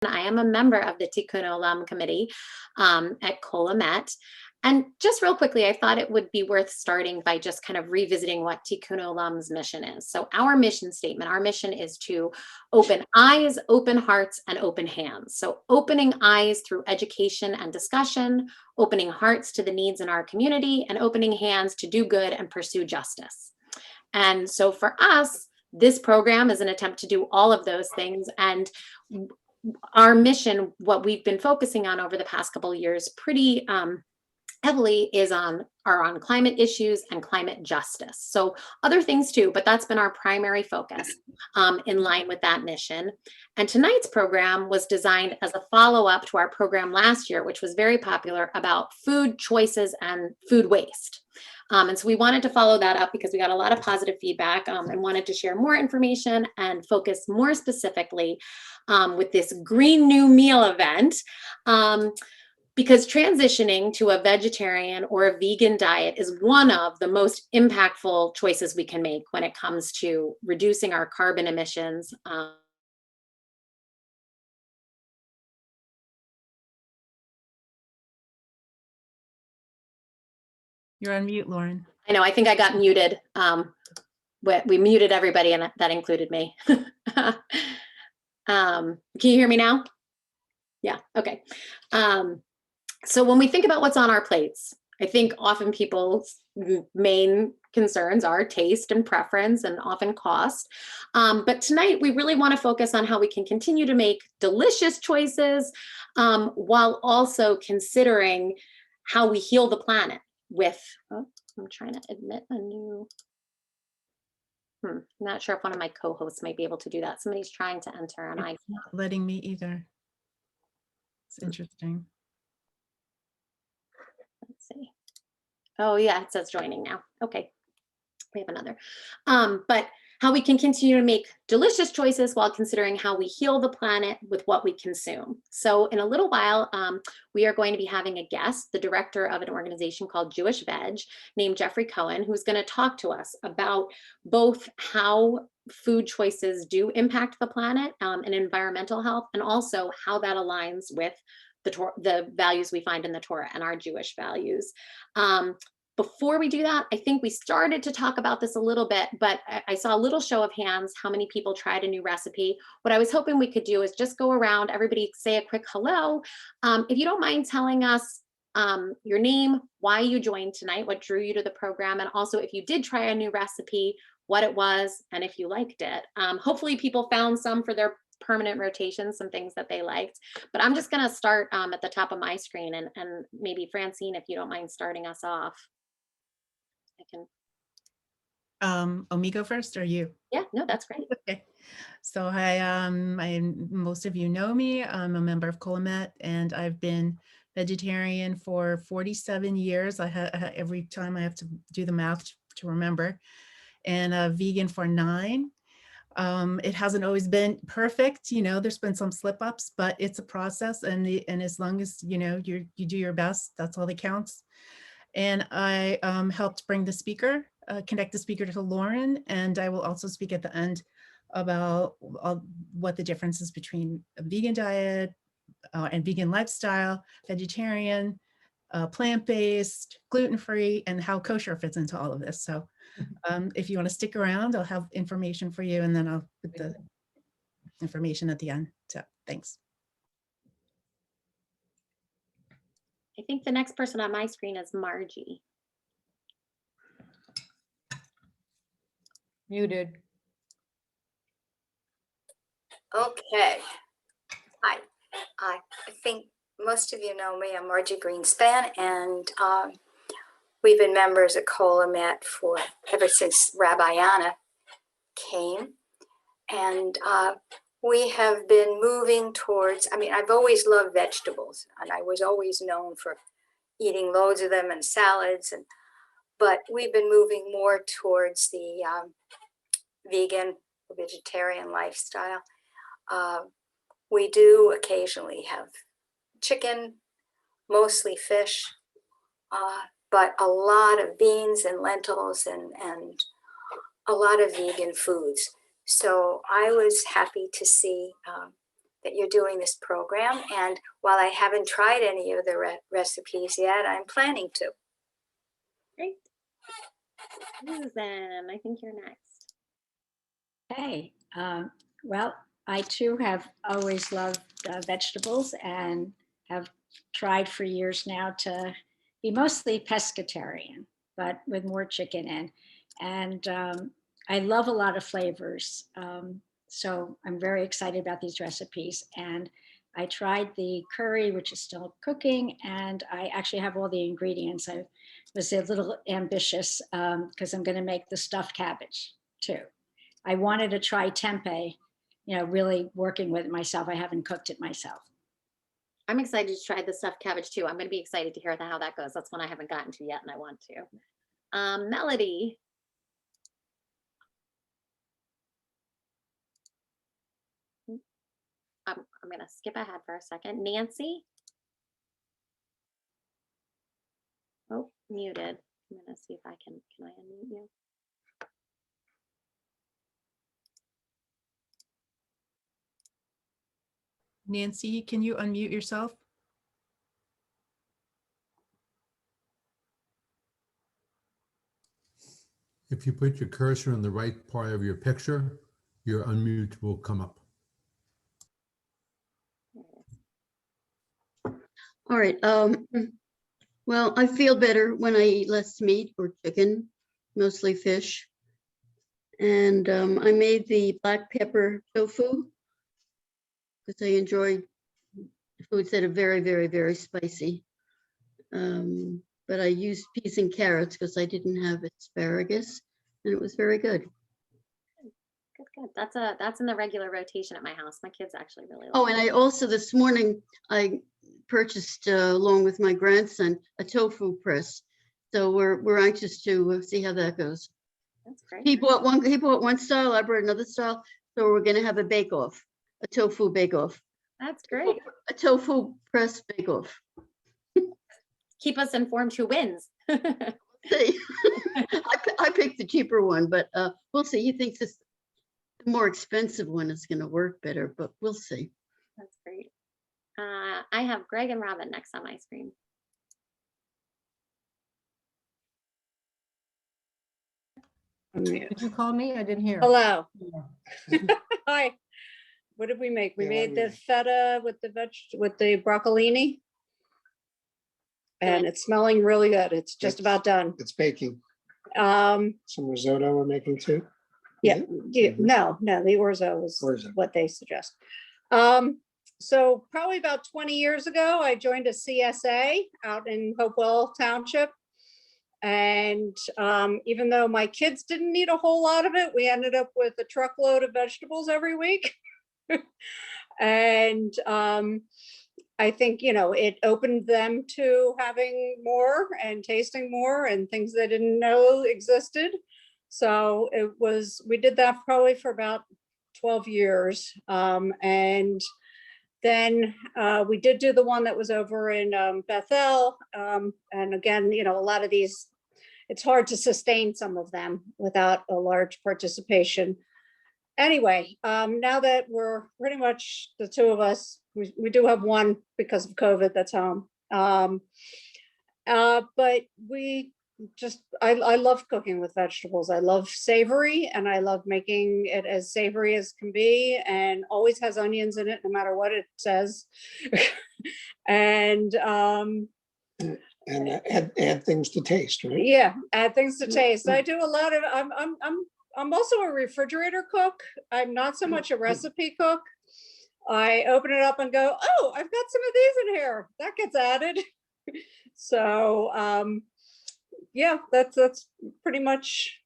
I am a member of the Tikkun Olam committee at Kolamet. And just real quickly, I thought it would be worth starting by just kind of revisiting what Tikkun Olam's mission is. So our mission statement, our mission is to open eyes, open hearts, and open hands. So opening eyes through education and discussion, opening hearts to the needs in our community, and opening hands to do good and pursue justice. And so for us, this program is an attempt to do all of those things. And our mission, what we've been focusing on over the past couple of years pretty heavily are on climate issues and climate justice. So other things too, but that's been our primary focus in line with that mission. And tonight's program was designed as a follow-up to our program last year, which was very popular, about food choices and food waste. And so we wanted to follow that up because we got a lot of positive feedback and wanted to share more information and focus more specifically with this Green New Meal event. Because transitioning to a vegetarian or a vegan diet is one of the most impactful choices we can make when it comes to reducing our carbon emissions. You're on mute, Lauren. I know, I think I got muted. We muted everybody, and that included me. Can you hear me now? Yeah, okay. So when we think about what's on our plates, I think often people's main concerns are taste and preference and often cost. But tonight we really want to focus on how we can continue to make delicious choices while also considering how we heal the planet with, I'm trying to admit a new, I'm not sure if one of my co-hosts might be able to do that. Somebody's trying to enter and It's not letting me either. It's interesting. Let's see. Oh yeah, it says joining now. Okay, we have another. But how we can continue to make delicious choices while considering how we heal the planet with what we consume. So in a little while, we are going to be having a guest, the director of an organization called Jewish Veg, named Jeffrey Cohan, who's going to talk to us about both how food choices do impact the planet and environmental health, and also how that aligns with the values we find in the Torah and our Jewish values. Before we do that, I think we started to talk about this a little bit, but I saw a little show of hands, how many people tried a new recipe. What I was hoping we could do is just go around, everybody say a quick hello. If you don't mind telling us your name, why you joined tonight, what drew you to the program, and also if you did try a new recipe, what it was, and if you liked it. Hopefully people found some for their permanent rotation, some things that they liked. But I'm just gonna start at the top of my screen, and maybe Francine, if you don't mind starting us off. I can. Me go first or you? Yeah, no, that's great. Okay. So hi, most of you know me. I'm a member of Kolamet, and I've been vegetarian for 47 years. Every time I have to do the math to remember, and vegan for 9. It hasn't always been perfect, there's been some slip ups, but it's a process, and as long as you do your best, that's all that counts. And I helped bring connect the speaker to Lauren, and I will also speak at the end about what the difference is between a vegan diet and vegan lifestyle, vegetarian, plant-based, gluten-free, and how kosher fits into all of this. So if you want to stick around, I'll have information for you, and then I'll put the information at the end. So thanks. I think the next person on my screen is Margie. Muted. Okay. Hi. I think most of you know me. I'm Margie Greenspan, and we've been members at Kolamet ever since Rabbi Anna came. And we have been moving towards, I've always loved vegetables, and I was always known for eating loads of them and salads, but we've been moving more towards the vegetarian lifestyle. We do occasionally have chicken, mostly fish, but a lot of beans and lentils and a lot of vegan foods. So I was happy to see that you're doing this program. And while I haven't tried any of the recipes yet, I'm planning to. Great. Susan, I think you're next. Hey, well, I too have always loved vegetables and have tried for years now to be mostly pescatarian, but with more chicken in. And I love a lot of flavors. So I'm very excited about these recipes. And I tried the curry, which is still cooking, and I actually have all the ingredients. I was a little ambitious because I'm going to make the stuffed cabbage too. I wanted to try tempeh, really working with it myself. I haven't cooked it myself. I'm excited to try the stuffed cabbage too. I'm going to be excited to hear how that goes. That's one I haven't gotten to yet, and I want to. Melody. I'm going to skip ahead for a second. Nancy. Oh, muted. I'm going to see if I can I unmute you? Nancy, can you unmute yourself? If you put your cursor in the right part of your picture, your unmute will come up. All right. Well, I feel better when I eat less meat or chicken, mostly fish. And I made the black pepper tofu because I enjoy foods that are very, very, very spicy. But I used peas and carrots because I didn't have asparagus, and it was very good. Good. That's in the regular rotation at my house. My kids actually really like Oh, and I also this morning I purchased along with my grandson a tofu press. So we're anxious to see how that goes. That's great. He bought one style, I brought another style. So we're gonna have a bake-off, a tofu bake-off. That's great. A tofu press bake-off. Keep us informed who wins. See, I picked the cheaper one, but we'll see. He thinks the more expensive one is gonna work better, but we'll see. That's great. I have Greg and Robin next on my screen. Did you call me? I didn't hear. Hello. Hi. What did we make? We Yeah, made what the did we feta with the broccolini. And it's smelling really good. It's just about done. It's baking. Um, Some risotto we're making too. yeah, no, the orzo was Orzo. what they suggest. So probably about 20 years ago, I joined a CSA out in Hopewell Township. And even though my kids didn't eat a whole lot of it, we ended up with a truckload of vegetables every week. And I think, it opened them to having more and tasting more and things they didn't know existed. So we did that probably for about 12 years. And then we did do the one that was over in Bethel. And again, a lot of these, it's hard to sustain some of them without a large participation. Anyway, now that we're pretty much the two of us, we do have one because of COVID that's home. But I love cooking with vegetables. I love savory, and I love making it as savory as can be, and always has onions in it, no matter what it says. And add things to taste, right? yeah, add things to taste. I do a lot of. I'm also a refrigerator cook. I'm not so much a recipe cook. I open it up and go, oh, I've got some of these in here. That gets added. So yeah, that's pretty much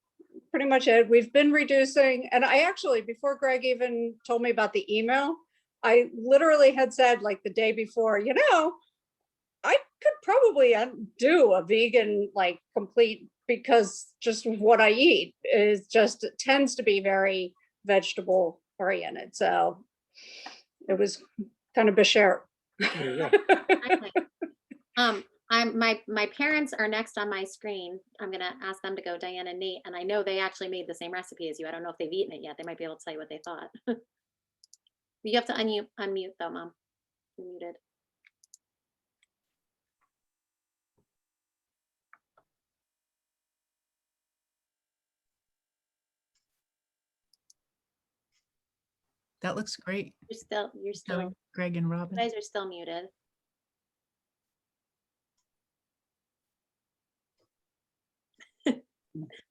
it. We've been reducing, and I actually, before Greg even told me about the email, I literally had said like the day before, I could probably do a vegan like complete, because just what I eat is just, it tends to be very vegetable oriented. So it was kind of bashert. There you go. My parents are next on my screen. I'm gonna ask them to go, Diane and Nate, and I know they actually made the same recipe as you. I don't know if they've eaten it yet. They might be able to tell you what they thought. You have to unmute though, Mom. You're muted. That looks great. You're still, Showing Greg and you Robin. guys are still muted.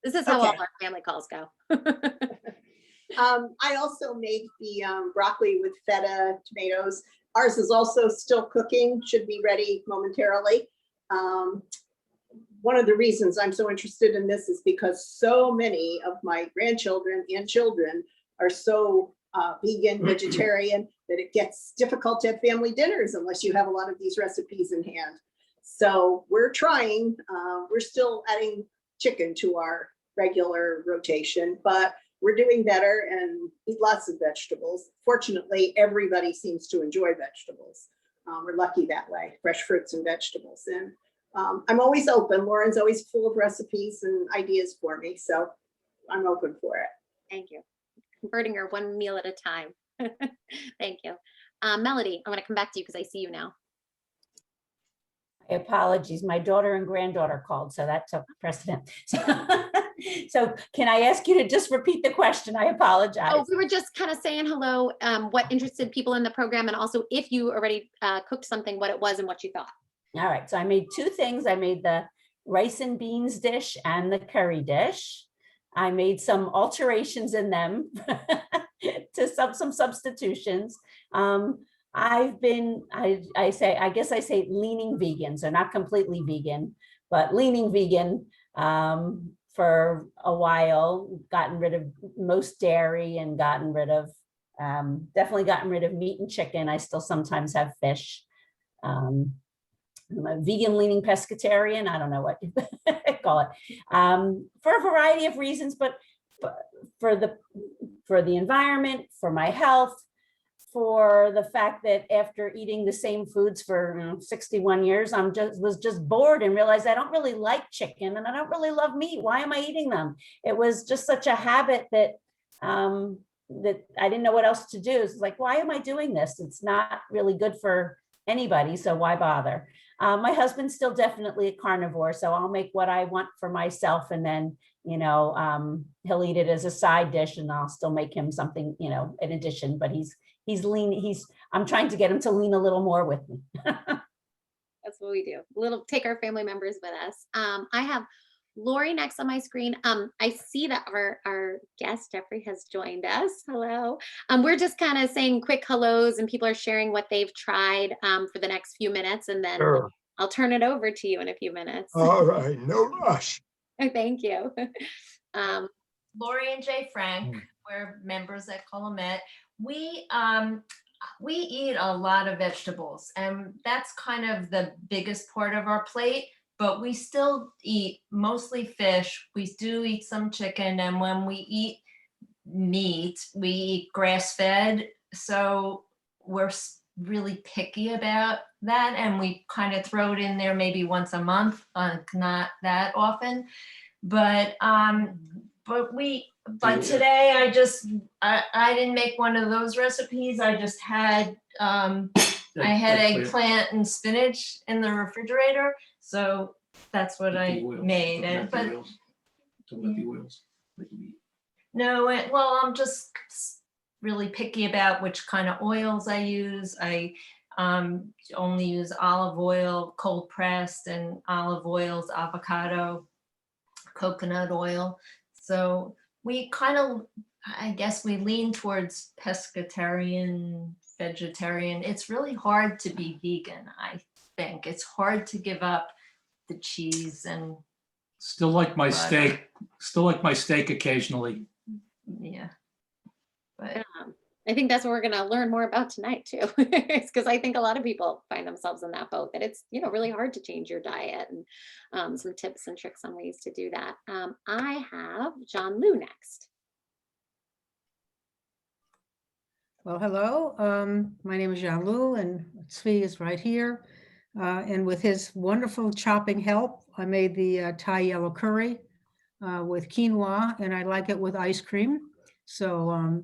This is how all Okay. our family calls go. I also made the broccoli with feta tomatoes. Ours is also still cooking, should be ready momentarily. One of the reasons I'm so interested in this is because so many of my grandchildren and children are so vegan, vegetarian, that it gets difficult to have family dinners unless you have a lot of these recipes in hand. So we're trying, we're still adding chicken to our regular rotation, but we're doing better and eat lots of vegetables. Fortunately, everybody seems to enjoy vegetables. We're lucky that way, fresh fruits and vegetables. And I'm always open. Lauren's always full of recipes and ideas for me, so I'm open for it. Thank you. Converting her one meal at a time. Thank you. Melody, I'm going to come back to you because I see you now. Apologies, my daughter and granddaughter called, so that took precedent. So can I ask you to just repeat the question? I apologize. Oh, we were just kind of saying hello, what interested people in the program, and also if you already cooked something, what it was and what you thought. All right, so I made two things. I made the rice and beans dish and the curry dish. I made some alterations in them to some substitutions. I've been, I guess I say leaning vegan, so not completely vegan, but leaning vegan for a while, gotten rid of most dairy and gotten rid of, definitely gotten rid of meat and chicken. I still sometimes have fish. I'm a vegan leaning pescatarian. I don't know what you call it, for a variety of reasons, but for the environment, for my health, for the fact that after eating the same foods for 61 years, was just bored and realized I don't really like chicken and I don't really love meat. Why am I eating them? It was just such a habit that that I didn't know what else to do. It's like, why am I doing this? It's not really good for anybody, so why bother? My husband's still definitely a carnivore, so I'll make what I want for myself, and then, you know, he'll eat it as a side dish, and I'll still make him something, you know, in addition. But he's lean. I'm trying to get him to lean a little more with me. That's what we do. Take our family members with us. I have Lori next on my screen. I see that our guest Jeffrey has joined us. Hello. We're just kind of saying quick hellos, and people are sharing what they've tried for the next few minutes, and then Sure. I'll turn it over to you in a few minutes. All right, no rush. Thank you. Lori and Jay Frank, we're members at Colomet. We eat a lot of vegetables, and that's kind of the biggest part of our plate, but we still eat mostly fish. We do eat some chicken, and when we eat meat, we eat grass-fed. So we're really picky about that, and we kind of throw it in there maybe once a month, not that often. But today I didn't make one of those recipes. I just had I had eggplant and spinach in the refrigerator, so that's what I made. No, well, I'm just really picky about which kind of oils I use. I only use olive oil, cold pressed, and olive oils, avocado, coconut oil. So we kind of, I guess we lean towards pescatarian, vegetarian. It's really hard to be vegan, I think. It's hard to give up the cheese and still like my butter. steak occasionally. Yeah. But I think that's what we're going to learn more about tonight too, because I think a lot of people find themselves in that boat, that it's, you know, really hard to change your diet, and some tips and tricks on ways to do that. I have John Liu next. Well, hello. My name is Jean Liu, and Tzvi is right here. And with his wonderful chopping help, I made the Thai yellow curry with quinoa, and I like it with ice cream. So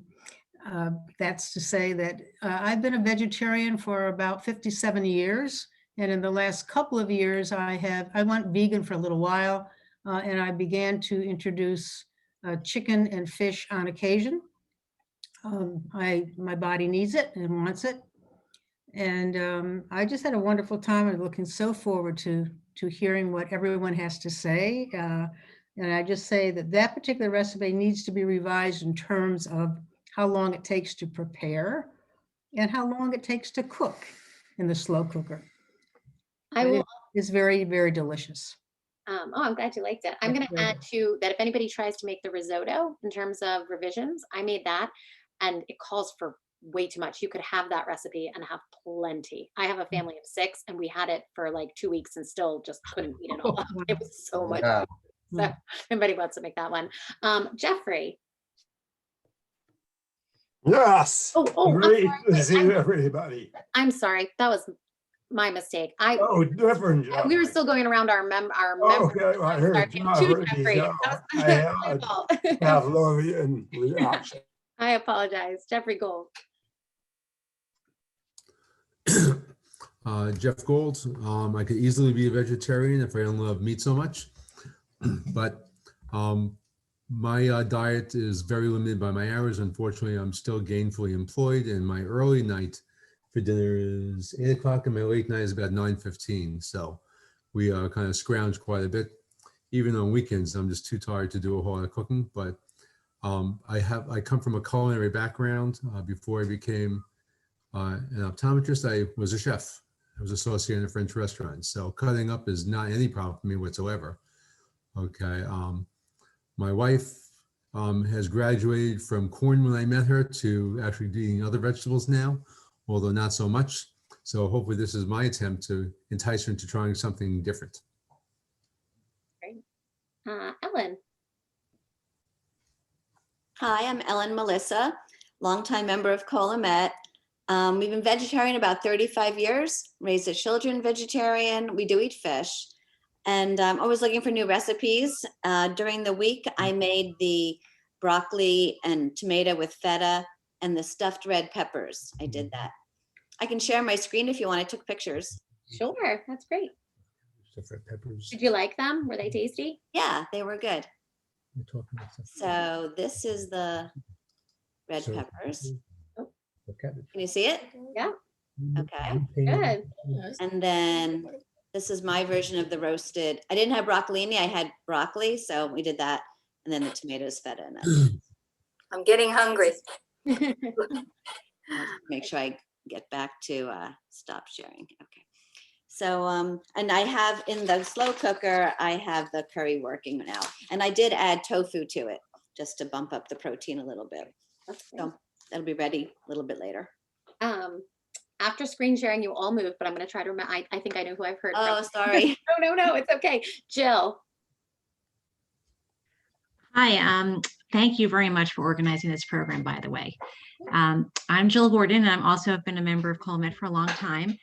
That's to say that I've been a vegetarian for about 57 years. And in the last couple of years, I went vegan for a little while, and I began to introduce chicken and fish on occasion. My body needs it and wants it. And I just had a wonderful time. I'm looking so forward to hearing what everyone has to say. And I just say that that particular recipe needs to be revised in terms of how long it takes to prepare and how long it takes to cook in the slow cooker. It's very, very delicious. Oh, I'm glad you liked it. I'm going to add to that if anybody tries to make the risotto in terms of revisions, I made that and it calls for way too much. You could have that recipe and have plenty. I have a family of 6 and we had it for like 2 weeks and still just couldn't eat it all up. It was so much. Wow. So if anybody wants to make that one. Jeffrey. Yes. Oh, Great to see everybody. I'm sorry. That was my mistake. Oh, different. We were still going around our members. Okay, I heard I had Pavlovian reaction. I apologize. Jeffrey Gold. Jeff Gold. I could easily be a vegetarian if I don't love meat so much, but my diet is very limited by my hours. Unfortunately, I'm still gainfully employed, and my early night for dinner is 8 o'clock, and my late night is about 9:15. So we kind of scrounge quite a bit. Even on weekends, I'm just too tired to do a whole lot of cooking. But I come from a culinary background. Before I became an optometrist, I was a chef. I was associated in a French restaurant. So cutting up is not any problem for me whatsoever. Okay. My wife has graduated from corn when I met her to actually eating other vegetables now, although not so much. So hopefully this is my attempt to entice her into trying something different. Great. Ellen. Hi, I'm Ellen Melissa, longtime member of Colomet. We've been vegetarian about 35 years, raised the children vegetarian. We do eat fish. And I'm always looking for new recipes. During the week, I made the broccoli and tomato with feta and the stuffed red peppers. I did that. I can share my screen if you want. I took pictures. Sure, that's great. Stuffed red peppers. Did you like them? Were they tasty? Yeah, they were good. We're talking about stuff. So this is the red peppers. Can you see it? Yeah. Okay. Good. And then this is my version of the roasted. I didn't have broccolini, I had broccoli, so we did that. And then the tomatoes, feta, and that. I'm getting hungry. Make sure I get back to stop sharing. Okay. So, and I have in the slow cooker, I have the curry working now. And I did add tofu to it just to bump up the protein a little bit. So that'll be ready a little bit later. After screen sharing, you all moved, but I'm going to try to remember. I think I know who I've heard Oh, from. sorry. No, it's okay. Jill. Hi, thank you very much for organizing this program, by the way. I'm Jill Gordon, and I'm also have been a member of Colomet for a long time.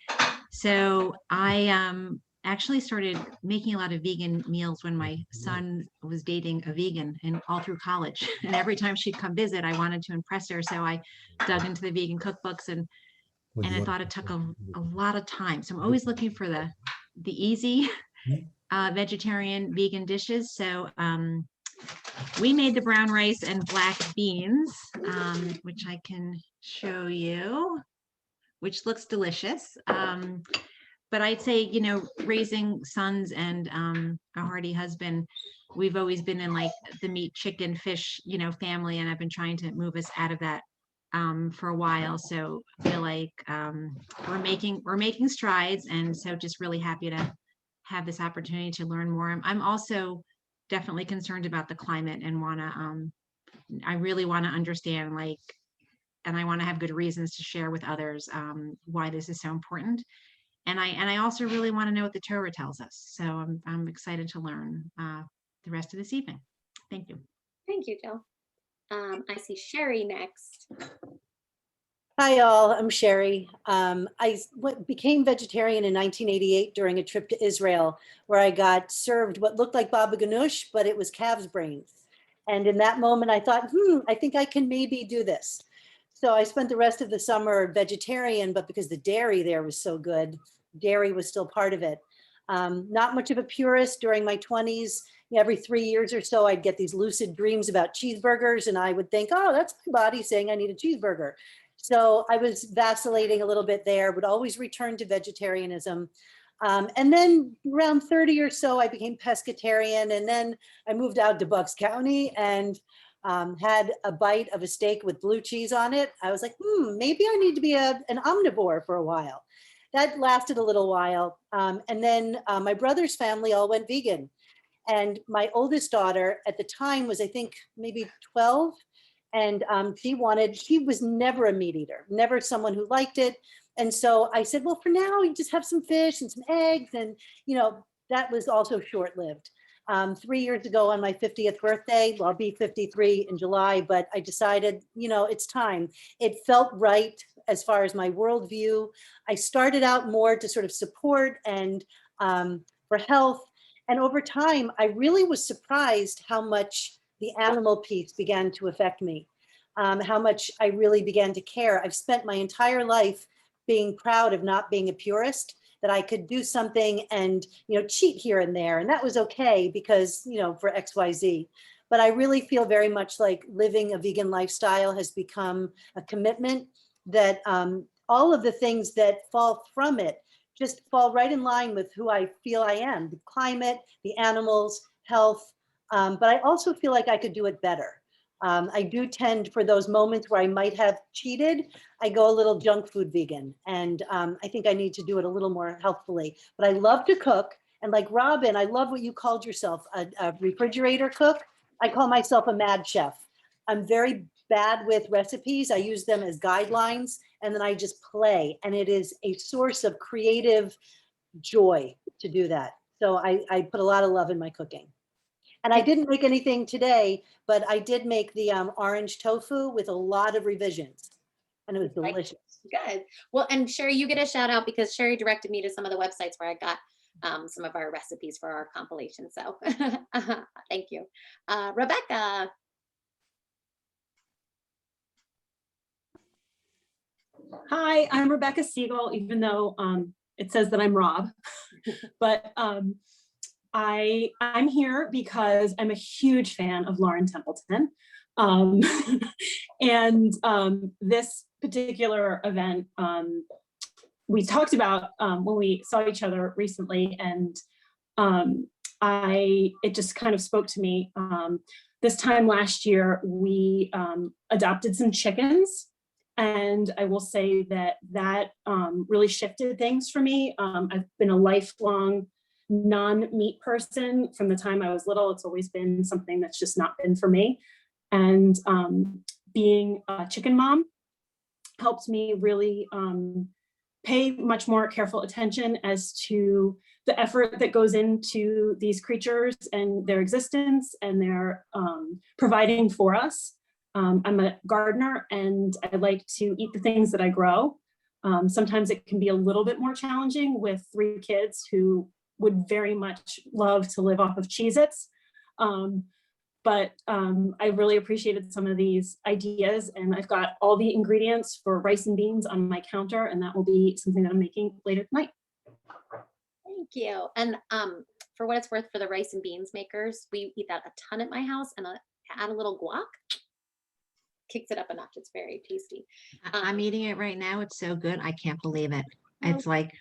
So I actually started making a lot of vegan meals when my son was dating a vegan and all through college. And every time she'd come visit, I wanted to impress her. So I dug into the vegan cookbooks and I thought it took a lot of time. So I'm always looking for the easy vegetarian vegan dishes. So we made the brown rice and black beans, which I can show you, which looks delicious. But I'd say, you know, raising sons and a hearty husband, we've always been in like the meat, chicken, fish, you know, family, and I've been trying to move us out of that for a while. So I feel like we're making strides, and so just really happy to have this opportunity to learn more. I'm also definitely concerned about the climate and I really want to understand, like, and I want to have good reasons to share with others why this is so important. And I also really want to know what the Torah tells us. So I'm excited to learn the rest of this evening. Thank you. Thank you, Jill. I see Sherry next. Hi, all. I'm Sherry. I became vegetarian in 1988 during a trip to Israel, where I got served what looked like baba ganoush, but it was calf's brains. And in that moment, I thought, I think I can maybe do this. So I spent the rest of the summer vegetarian, but because the dairy there was so good, dairy was still part of it. Not much of a purist during my 20s. Every 3 years or so, I'd get these lucid dreams about cheeseburgers, and I would think, oh, that's my body saying I need a cheeseburger. So I was vacillating a little bit there, would always return to vegetarianism. And then around 30 or so, I became pescatarian, and then I moved out to Bucks County and had a bite of a steak with blue cheese on it. I was like, maybe I need to be an omnivore for a while. That lasted a little while. And then my brother's family all went vegan. And my oldest daughter at the time was, I think, maybe 12. And she was never a meat eater, never someone who liked it. And so I said, well, for now, you just have some fish and some eggs. And, that was also short-lived. 3 years ago on my 50th birthday, well, I'll be 53 in July, but I decided, it's time. It felt right as far as my worldview. I started out more to sort of support and for health. And over time, I really was surprised how much the animal piece began to affect me, how much I really began to care. I've spent my entire life being proud of not being a purist, that I could do something and, cheat here and there. And that was okay because, for XYZ. But I really feel very much like living a vegan lifestyle has become a commitment that all of the things that fall from it just fall right in line with who I feel I am, the climate, the animals, health. But I also feel like I could do it better. I do tend, for those moments where I might have cheated, I go a little junk food vegan. And I think I need to do it a little more healthfully. But I love to cook. And like Robin, I love what you called yourself, a refrigerator cook. I call myself a mad chef. I'm very bad with recipes. I use them as guidelines, and then I just play. And it is a source of creative joy to do that. So I put a lot of love in my cooking. And I didn't make anything today, but I did make the orange tofu with a lot of revisions, and it was delicious. Good. Well, and Sherry, you get a shout out because Sherry directed me to some of the websites where I got some of our recipes for our compilation. So thank you. Rebecca. Hi, I'm Rebecca Siegel, even though it says that I'm Rob, but I'm here because I'm a huge fan of Lauren Templeton. And this particular event, we talked about when we saw each other recently, and it just kind of spoke to me. This time last year, we adopted some chickens. And I will say that really shifted things for me. I've been a lifelong non-meat person from the time I was little. It's always been something that's just not been for me. And being a chicken mom helped me really pay much more careful attention as to the effort that goes into these creatures and their existence and their providing for us. I'm a gardener and I like to eat the things that I grow. Sometimes it can be a little bit more challenging with 3 kids who would very much love to live off of Cheez-Its. But I really appreciated some of these ideas, and I've got all the ingredients for rice and beans on my counter, and that will be something that I'm making later tonight. Thank you. And for what it's worth, for the rice and beans makers, we eat that a ton at my house, and add a little guac. Kicks it up a notch. It's very tasty. I'm eating it right now. It's so good. I can't believe it. It's like,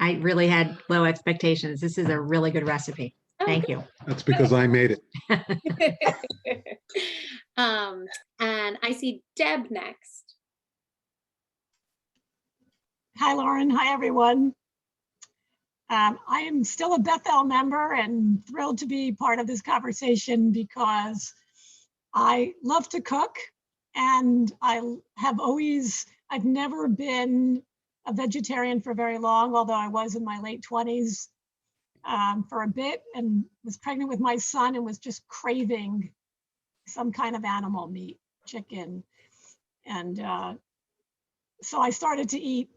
I really had low expectations. This is a really good recipe. Thank you. That's because I made it. And I see Deb next. Hi, Lauren. Hi, everyone. I am still a Bethel member and thrilled to be part of this conversation because I love to cook. And I've never been a vegetarian for very long, although I was in my late 20s for a bit and was pregnant with my son and was just craving some kind of animal meat, chicken. And so I started to eat,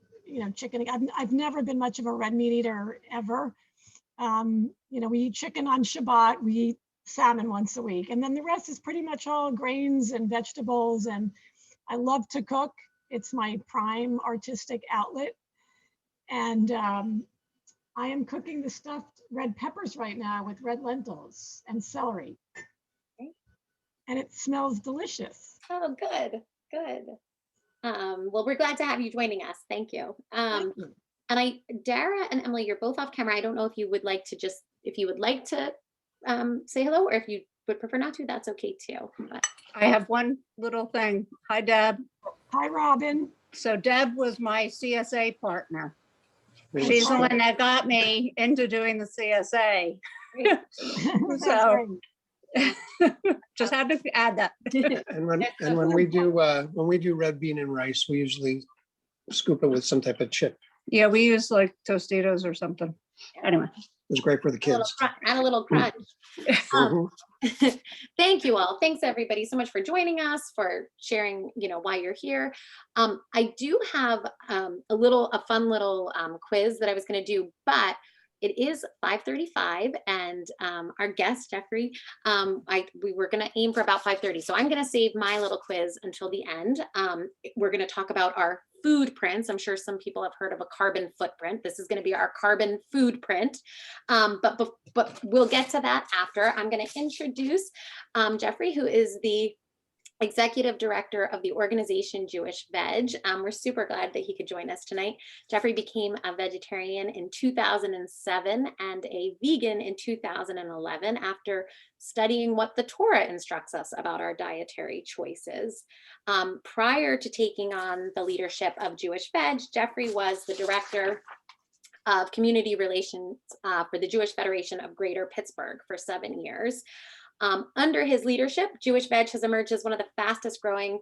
chicken. I've never been much of a red meat eater ever. We eat chicken on Shabbat, we eat salmon once a week, and then the rest is pretty much all grains and vegetables. And I love to cook. It's my prime artistic outlet. And I am cooking the stuffed red peppers right now with red lentils and celery. And it smells delicious. Oh, good, good. Well, we're glad to have you joining us. Thank you. And Dara and Emily, you're both off camera. I don't know if you would like to say hello, or if you would prefer not to, that's okay too. But I have one little thing. Hi, Deb. Hi, Robin. So Deb was my CSA partner. Great. She's the one that got me into doing the CSA. So just had to add that. And when we do red bean and rice, we usually scoop it with some type of chip. Yeah, we use like Tostitos or something. Anyway. It was great for the kids. And a little crunch. Mhm. Thank you all. Thanks everybody so much for joining us, for sharing, why you're here. I do have a fun little quiz that I was going to do, but it is 5:35, and our guest Jeffrey, we were going to aim for about 5:30, so I'm going to save my little quiz until the end. We're going to talk about our food prints. I'm sure some people have heard of a carbon footprint. This is going to be our carbon food print, but we'll get to that after. I'm going to introduce Jeffrey, who is the Executive Director of the organization Jewish Veg. We're super glad that he could join us tonight. Jeffrey became a vegetarian in 2007 and a vegan in 2011 after studying what the Torah instructs us about our dietary choices. Prior to taking on the leadership of Jewish Veg, Jeffrey was the Director of Community Relations for the Jewish Federation of Greater Pittsburgh for 7 years. Under his leadership, Jewish Veg has emerged as one of the fastest growing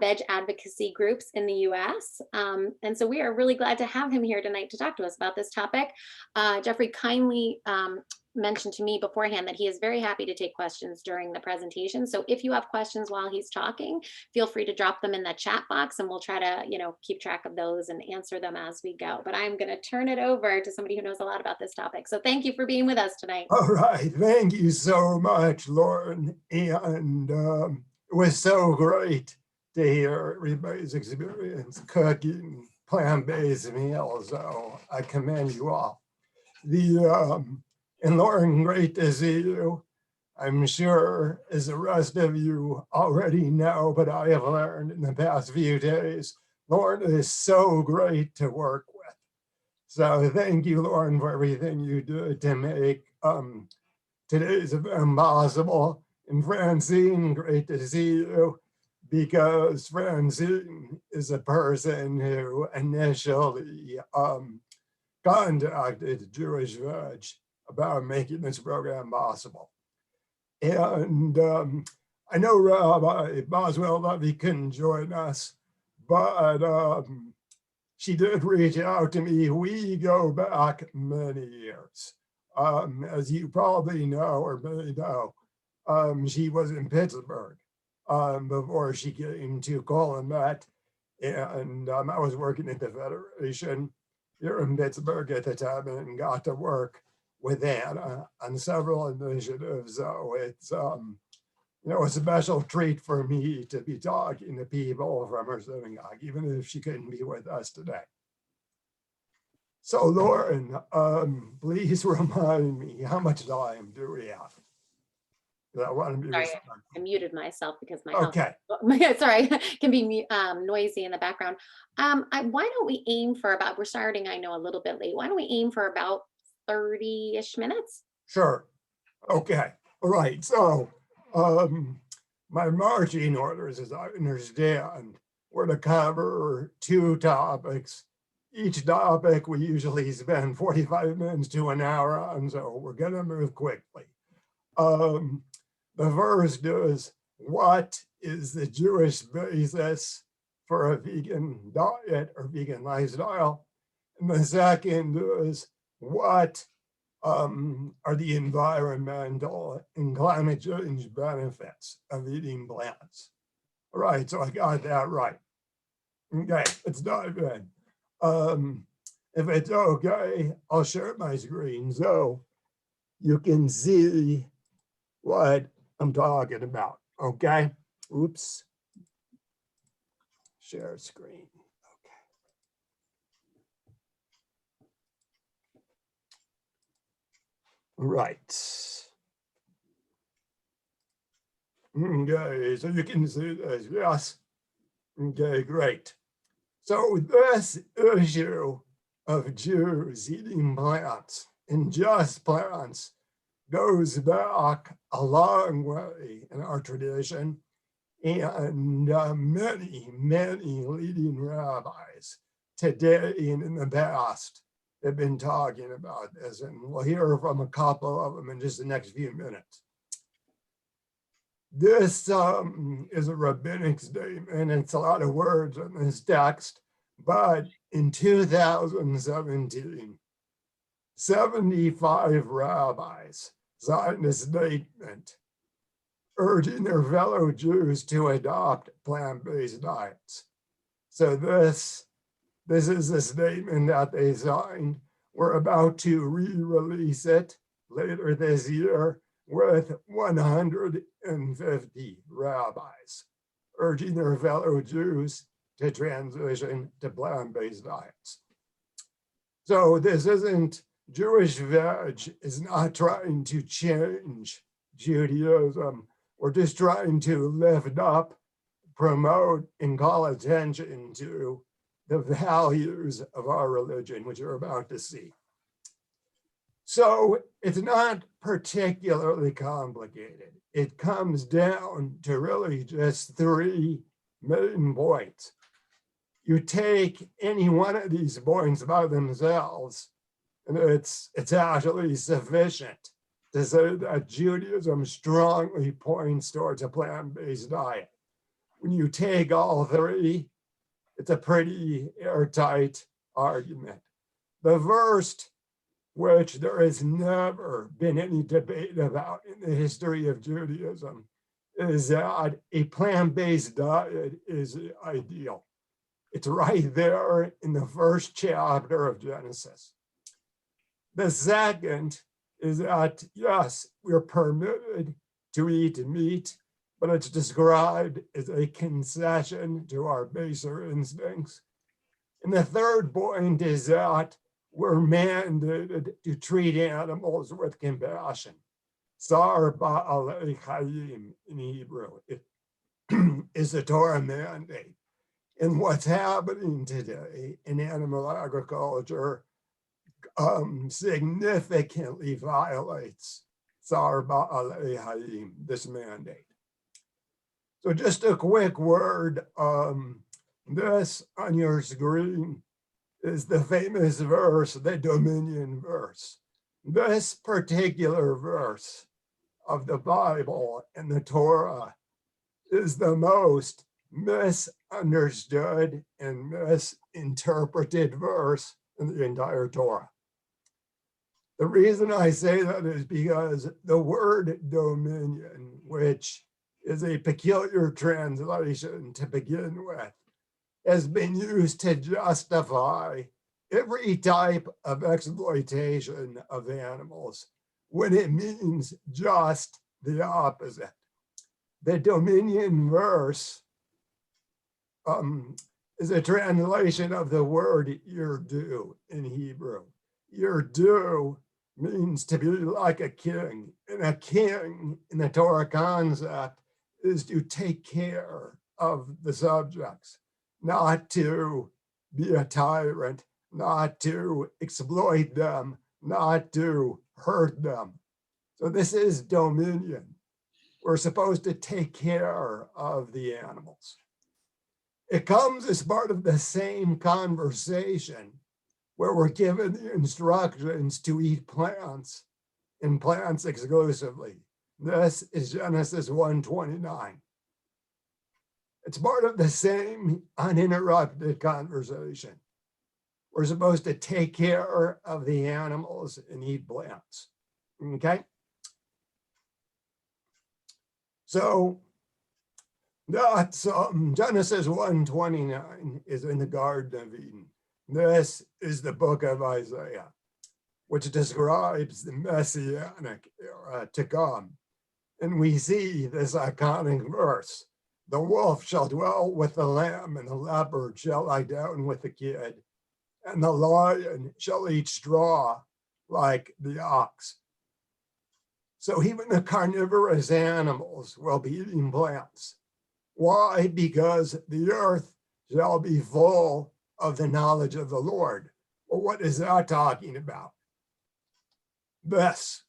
veg advocacy groups in the US. And so we are really glad to have him here tonight to talk to us about this topic. Jeffrey kindly mentioned to me beforehand that he is very happy to take questions during the presentation. So if you have questions while he's talking, feel free to drop them in the chat box, and we'll try to, keep track of those and answer them as we go. But I'm going to turn it over to somebody who knows a lot about this topic. So thank you for being with us tonight. All right, thank you so much, Lauren. And it was so great to hear everybody's experience cooking plant-based meals. So I commend you all. And Lauren, great to see you. I'm sure, as the rest of you already know, but I have learned in the past few days, Lauren is so great to work with. So thank you, Lauren, for everything you do to make today's event possible. And Francine, great to see you, because Francine is a person who initially contacted Jewish Veg about making this program possible. And I know Rabbi Boswell Levy couldn't join us, but she did reach out to me. We go back many years. As you probably know or may know, she was in Pittsburgh before she came to Colomet, and I was working at the Federation here in Pittsburgh at the time and got to work with Anna on several initiatives. So it's a special treat for me to be talking to people from her synagogue, even if she couldn't be with us today. So Lauren, please remind me, how much time do we have? I want to be Sorry, I muted myself because my okay. Sorry, can be noisy in the background. Why don't we aim for about, we're starting, I know, a little bit late. Why don't we aim for about 30-ish minutes? Sure. Okay. All right. So my marching orders, as I understand, were to cover 2 topics. Each topic we usually spend 45 minutes to an hour on, so we're going to move quickly. The first is, what is the Jewish basis for a vegan diet or vegan lifestyle? And the second is, what are the environmental and climate change benefits of eating plants? All right, so I got that right. Okay, let's dive in. If it's okay, I'll share my screen so you can see what I'm talking about, okay? Oops. share screen. Right. Okay, so you can see this, yes. Okay, great. So this issue of Jews eating plants and just plants goes back a long way in our tradition. And many, many leading rabbis today and in the past have been talking about this. And we'll hear from a couple of them in just the next few minutes. This is a rabbinic statement. It's a lot of words in this text, but in 2017, 75 rabbis signed a statement urging their fellow Jews to adopt plant-based diets. So this is a statement that they signed. We're about to re-release it later this year with 150 rabbis urging their fellow Jews to transition to plant-based diets. So this isn't, Jewish Veg is not trying to change Judaism. We're just trying to lift up, promote, and call attention to the values of our religion, which you're about to see. So it's not particularly complicated. It comes down to really just three main points. You take any one of these points by themselves, and it's actually sufficient to say that Judaism strongly points towards a plant-based diet. When you take all three, it's a pretty airtight argument. The first, which there has never been any debate about in the history of Judaism, is that a plant-based diet is ideal. It's right there in the first chapter of Genesis. The second is that, yes, we're permitted to eat meat, but it's described as a concession to our baser instincts. And the third point is that we're mandated to treat animals with compassion. Sar ba'alei chayim in Hebrew. It is a Torah mandate. And what's happening today in animal agriculture significantly violates Sar ba'alei hayim, this mandate. So just a quick word, this on your screen is the famous verse, the dominion verse. This particular verse of the Bible and the Torah is the most misunderstood and misinterpreted verse in the entire Torah. The reason I say that is because the word dominion, which is a peculiar translation to begin with, has been used to justify every type of exploitation of animals when it means just the opposite. The dominion verse is a translation of the word yirdu in Hebrew. Yirdu means to be like a king, and a king in the Torah concept is to take care of the subjects, not to be a tyrant, not to exploit them, not to hurt them. So this is dominion. We're supposed to take care of the animals. It comes as part of the same conversation where we're given the instructions to eat plants and plants exclusively. This is Genesis 1:29. It's part of the same uninterrupted conversation. We're supposed to take care of the animals and eat plants, okay? So that's Genesis 1:29 is in the Garden of Eden. This is the book of Isaiah, which describes the Messianic era to come. And we see this iconic verse The wolf shall dwell with the lamb, and the leopard shall lie down with the kid, and the lion shall eat straw like the ox. So even the carnivorous animals will be eating plants. Why? Because the earth shall be full of the knowledge of the Lord. Well, what is that talking about? This.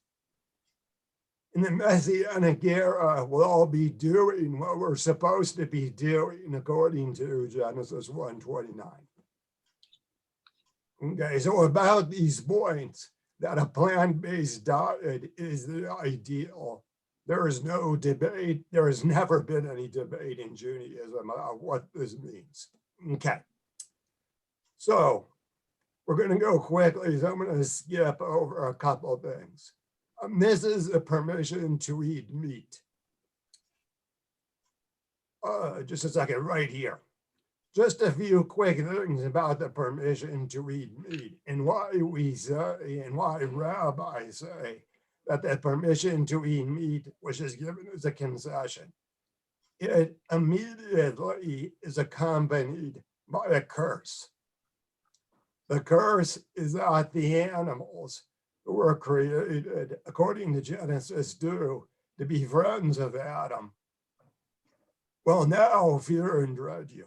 In the Messianic era, we'll all be doing what we're supposed to be doing according to Genesis 1:29. Okay, so about these points, that a plant-based diet is the ideal. There is no debate. There has never been any debate in Judaism about what this means. Okay. So we're going to go quickly. So I'm going to skip over a couple of things. This is a permission to eat meat. Just a second, right here. Just a few quick things about the permission to eat meat and why we say and why rabbis say that the permission to eat meat, which is given as a concession, it immediately is accompanied by a curse. The curse is that the animals who were created, according to Genesis 2, to be friends of Adam, will now fear and dread you.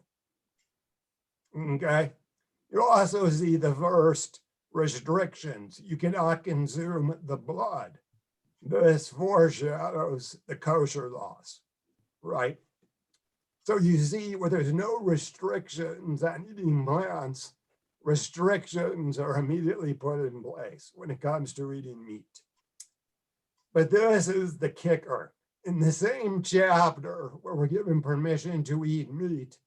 Okay. You also see the first restrictions. You cannot consume the blood. This foreshadows the kosher laws, right? So you see where there's no restrictions on eating plants, restrictions are immediately put in place when it comes to eating meat. But this is the kicker. In the same chapter where we're given permission to eat meat,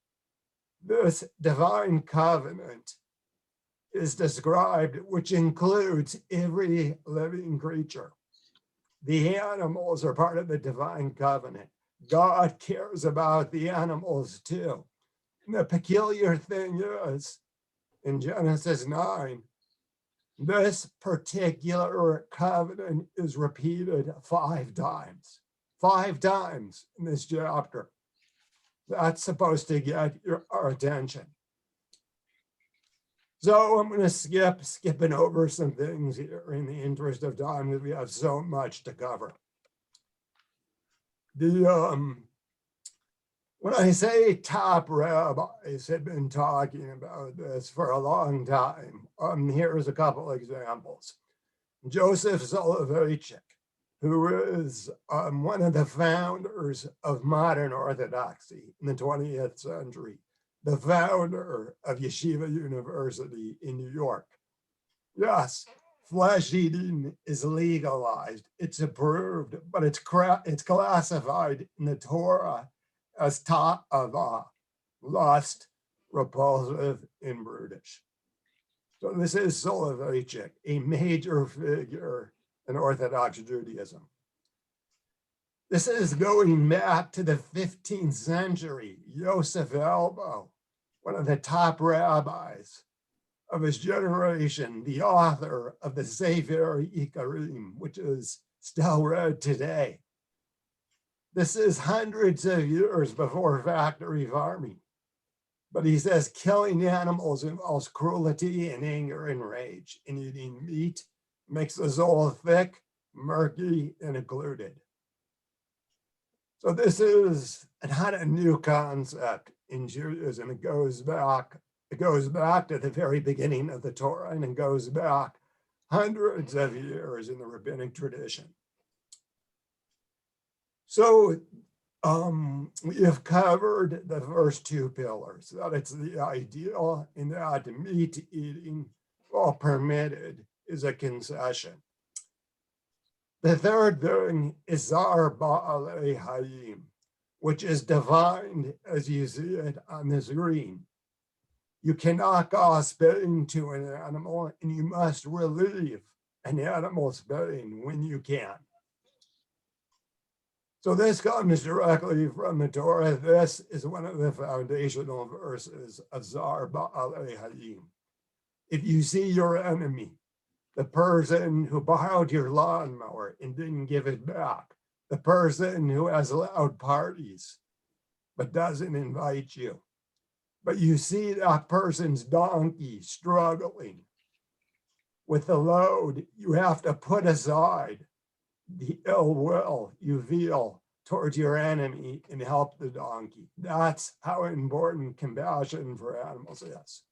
this divine covenant is described, which includes every living creature. The animals are part of the divine covenant. God cares about the animals too. And the peculiar thing is, in Genesis 9, this particular covenant is repeated 5 times. 5 times in this chapter. That's supposed to get our attention. So I'm going to skipping over some things here in the interest of time because we have so much to cover. When I say top rabbis have been talking about this for a long time, here's a couple examples. Joseph Soloveitchik, who is one of the founders of modern Orthodoxy in the 20th century, the founder of Yeshiva University in New York. Yes, flesh eating is legalized, it's approved, but it's classified in the Torah as ta'ava, lust, repulsive, and brutish. So this is Soloveitchik, a major figure in Orthodox Judaism. This is going back to the 15th century. Yosef Elbo, one of the top rabbis of his generation, the author of the Sefer Ikarim, which is still read today. This is hundreds of years before factory farming. But he says killing animals involves cruelty and anger and rage, and eating meat makes the soul thick, murky, and occluded. So this is not a new concept in Judaism. It goes back to the very beginning of the Torah, and it goes back hundreds of years in the rabbinic tradition. So we have covered the first 2 pillars, that it's the ideal and that meat eating, while permitted, is a concession. The third thing is Zar Ba'alei Hayim, which is defined as you see it on the screen. You cannot cause pain to an animal, and you must relieve an animal's pain when you can. So this comes directly from the Torah. This is one of the foundational verses of Zar Ba'alei Hayim. If you see your enemy, the person who borrowed your lawnmower and didn't give it back, the person who has loud parties, but doesn't invite you. But you see that person's donkey struggling with the load. You have to put aside the ill will you feel towards your enemy and help the donkey. That's how important compassion for animals is.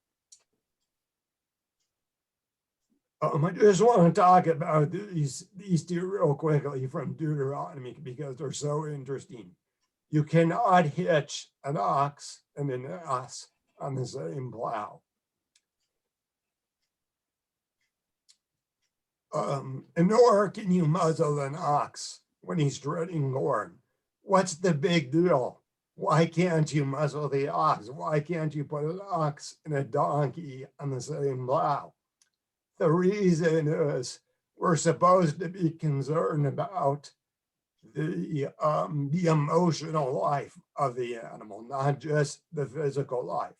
I just want to talk about these two real quickly from Deuteronomy because they're so interesting. You cannot hitch an ox and an ass on the same plow. Nor can you muzzle an ox when he's treading corn. What's the big deal? Why can't you muzzle the ox? Why can't you put an ox and a donkey on the same plow? The reason is we're supposed to be concerned about the emotional life of the animal, not just the physical life.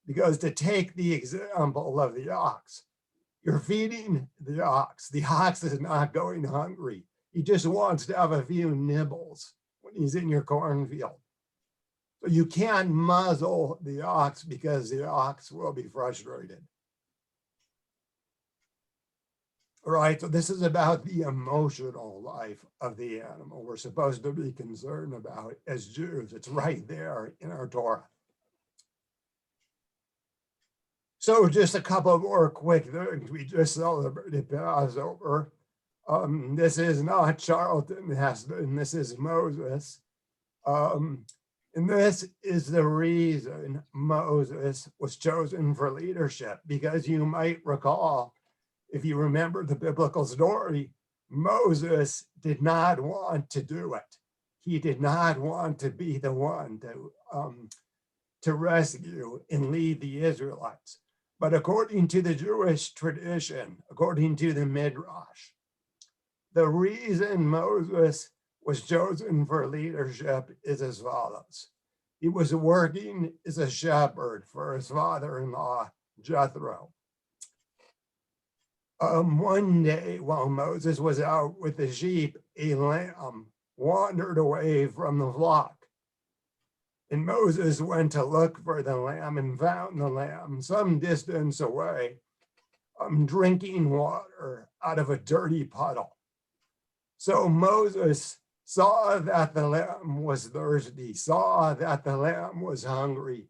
Because to take the example of the ox, you're feeding the ox. The ox is not going hungry. He just wants to have a few nibbles when he's in your cornfield. So you can't muzzle the ox because the ox will be frustrated. All right, so this is about the emotional life of the animal we're supposed to be concerned about as Jews. It's right there in our Torah. So just a couple more quick things. We just celebrated Passover. This is not Charlton Heston, this is Moses. And this is the reason Moses was chosen for leadership, because you might recall, if you remember the biblical story, Moses did not want to do it. He did not want to be the one to rescue and lead the Israelites. But according to the Jewish tradition, according to the Midrash, the reason Moses was chosen for leadership is as follows. He was working as a shepherd for his father-in-law, Jethro. One day while Moses was out with the sheep, a lamb wandered away from the flock. And Moses went to look for the lamb and found the lamb some distance away, drinking water out of a dirty puddle. So Moses saw that the lamb was thirsty, saw that the lamb was hungry,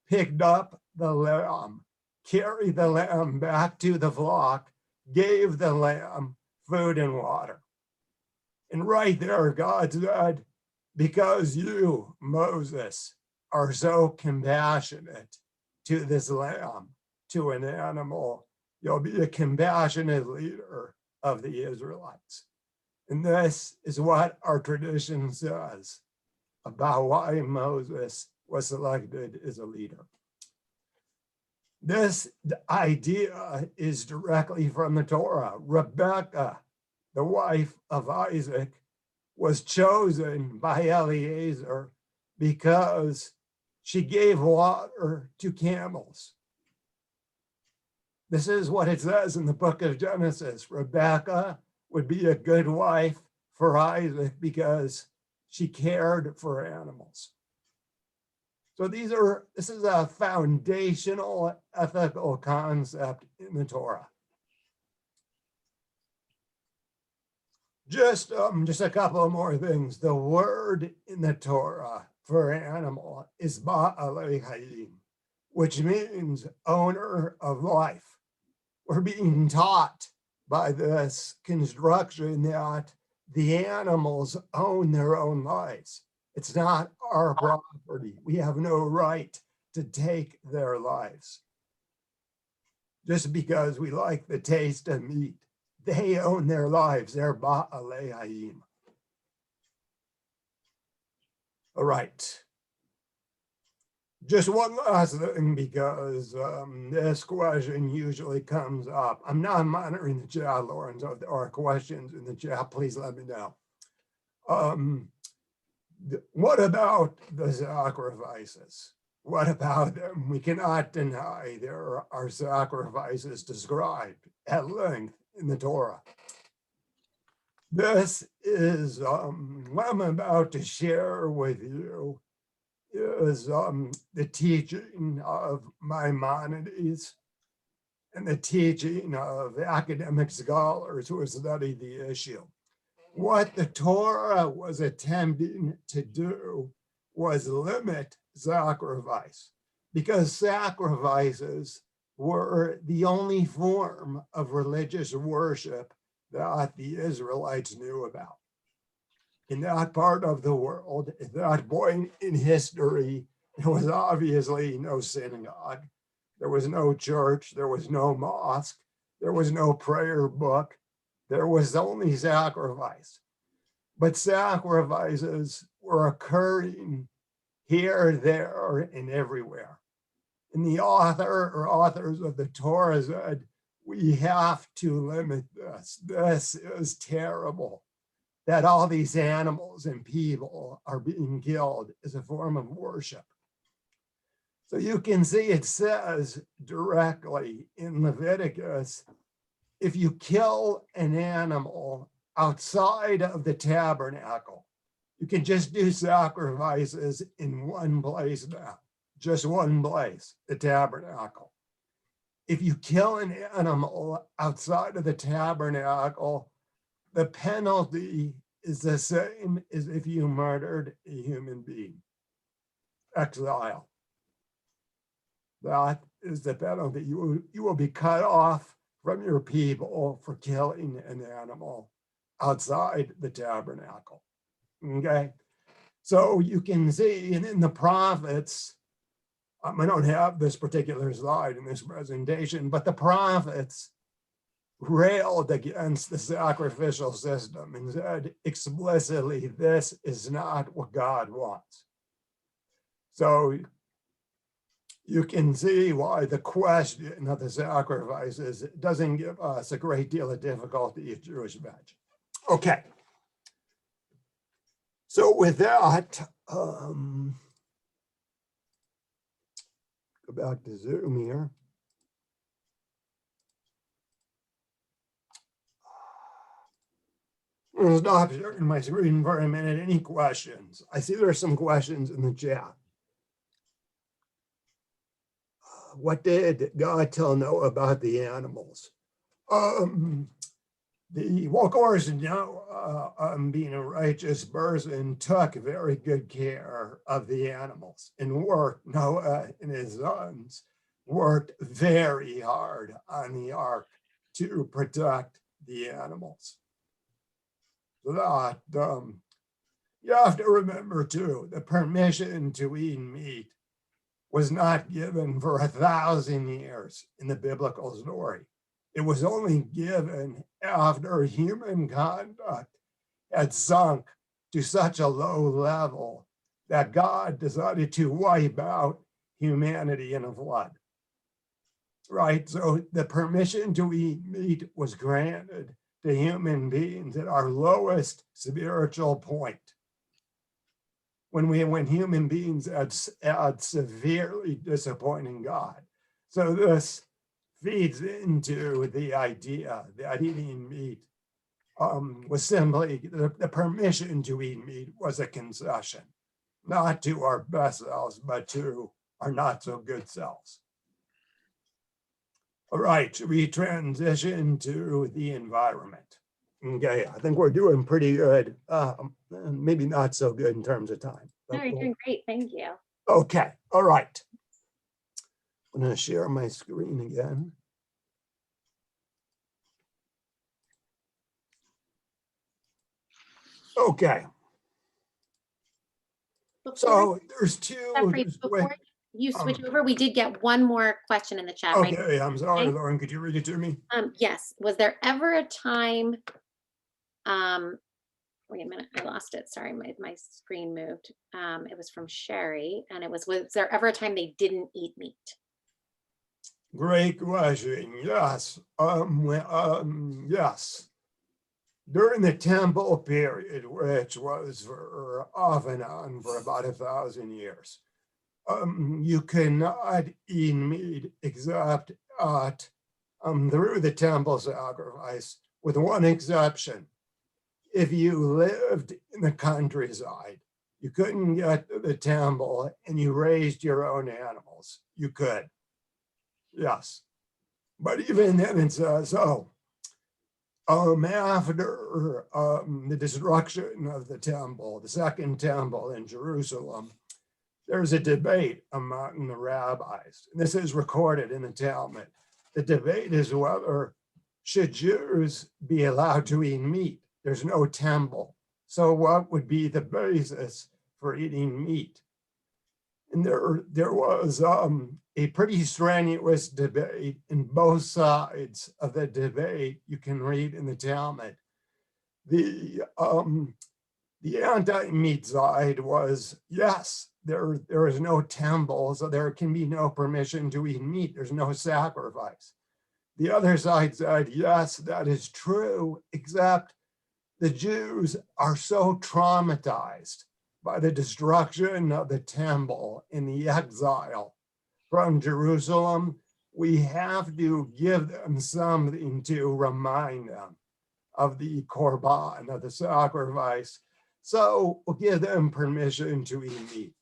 picked up the lamb, carried the lamb back to the flock, gave the lamb food and water. And right there, God said, because you, Moses, are so compassionate to this lamb, to an animal, you'll be a compassionate leader of the Israelites. And this is what our tradition says about why Moses was selected as a leader. This idea is directly from the Torah. Rebecca, the wife of Isaac, was chosen by Eliezer because she gave water to camels. This is what it says in the book of Genesis. Rebecca would be a good wife for Isaac because she cared for animals. So this is a foundational ethical concept in the Torah. Just a couple of more things. The word in the Torah for animal is Ba'alei Hayim, which means owner of life. We're being taught by this construction that the animals own their own lives. It's not our property. We have no right to take their lives. Just because we like the taste of meat, they own their lives. They're Ba'alei Hayim. All right. Just one last thing, because this question usually comes up. I'm not monitoring the chat, Lauren, so if there are questions in the chat, please let me know. What about the sacrifices? What about them? We cannot deny there are sacrifices described at length in the Torah. This is what I'm about to share with you is the teaching of Maimonides and the teaching of academic scholars who study the issue. What the Torah was attempting to do was limit sacrifice, because sacrifices were the only form of religious worship that the Israelites knew about. In that part of the world, at that point in history, there was obviously no synagogue. There was no church. There was no mosque. There was no prayer book. There was only sacrifice. But sacrifices were occurring here, there, and everywhere. And the author or authors of the Torah said, we have to limit this. This is terrible, that all these animals and people are being killed as a form of worship. So you can see it says directly in Leviticus, if you kill an animal outside of the tabernacle, you can just do sacrifices in one place now, just one place, the tabernacle. If you kill an animal outside of the tabernacle, the penalty is the same as if you murdered a human being. Exile. That is the penalty. You will be cut off from your people for killing an animal outside the tabernacle. Okay, so you can see, and in the prophets, I don't have this particular slide in this presentation, but the prophets railed against the sacrificial system and said explicitly, this is not what God wants. So you can see why the question of the sacrifices doesn't give us a great deal of difficulty at Jewish Veg. Okay. So with that, go back to Zoom here. I'm going to stop sharing my screen for a minute. Any questions? I see there's some questions in the chat. What did God tell Noah about the animals? Of course, Noah, being a righteous person, took very good care of the animals and worked. Noah and his sons worked very hard on the ark to protect the animals. So that you have to remember too, the permission to eat meat was not given for 1,000 years in the biblical story. It was only given after human conduct had sunk to such a low level that God decided to wipe out humanity in a flood. Right? So the permission to eat meat was granted to human beings at our lowest spiritual point. When human beings had severely disappointing God. So this feeds into the idea that eating meat was simply, the permission to eat meat was a concession, not to our best selves, but to our not so good selves. All right, we transition to the environment. Okay, I think we're doing pretty good. Maybe not so good in terms of time. No, you're doing great. Thank you. Okay, all right. I'm going to share my screen again. Okay. So there's two. Jeffrey, before you switch over, we did get one more question in the chat. Okay, right? I'm sorry, Okay. Lauren, could you read it to me? Yes. Was there ever a time, wait a minute, I lost it. Sorry, my screen moved. It was from Sherry, and was there ever a time they didn't eat meat? Great question. Yes. Yes. During the temple period, which was for off and on for about 1,000 years, you cannot eat meat except through the temple sacrifice, with one exception. If you lived in the countryside you couldn't get to the temple and you raised your own animals. You could, yes. But even then it says, after the destruction of the temple, the second temple in Jerusalem, there's a debate among the rabbis. And this is recorded in the Talmud. The debate is whether should Jews be allowed to eat meat. There's no temple. So what would be the basis for eating meat? And there was a pretty strenuous debate, and both sides of the debate you can read in the Talmud. The anti-meat side was, yes, there is no temple, so there can be no permission to eat meat. There's no sacrifice. The other side said, yes, that is true, except the Jews are so traumatized by the destruction of the temple in the exile from Jerusalem, we have to give them something to remind them of the korban, of the sacrifice. So we'll give them permission to eat meat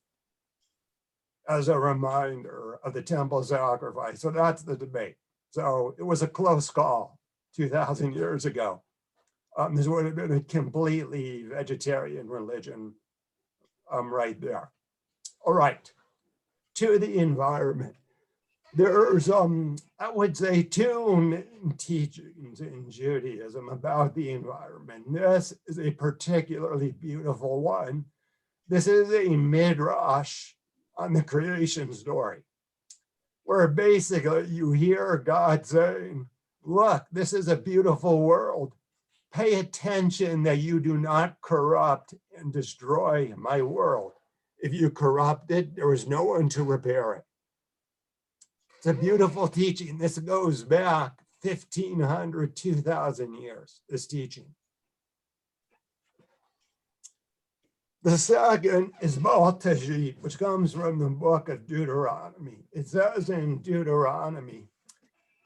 as a reminder of the temple sacrifice. So that's the debate. So it was a close call 2,000 years ago. This would have been a completely vegetarian religion right there. All right, to the environment. There's, I would say, two main teachings in Judaism about the environment. This is a particularly beautiful one. This is a midrash on the creation story, where basically you hear God saying, look, this is a beautiful world. Pay attention that you do not corrupt and destroy my world. If you corrupt it, there is no one to repair it. It's a beautiful teaching. This goes back 1,500, 2,000 years, this teaching. The second is Baal Tashit, which comes from the book of Deuteronomy. It says in Deuteronomy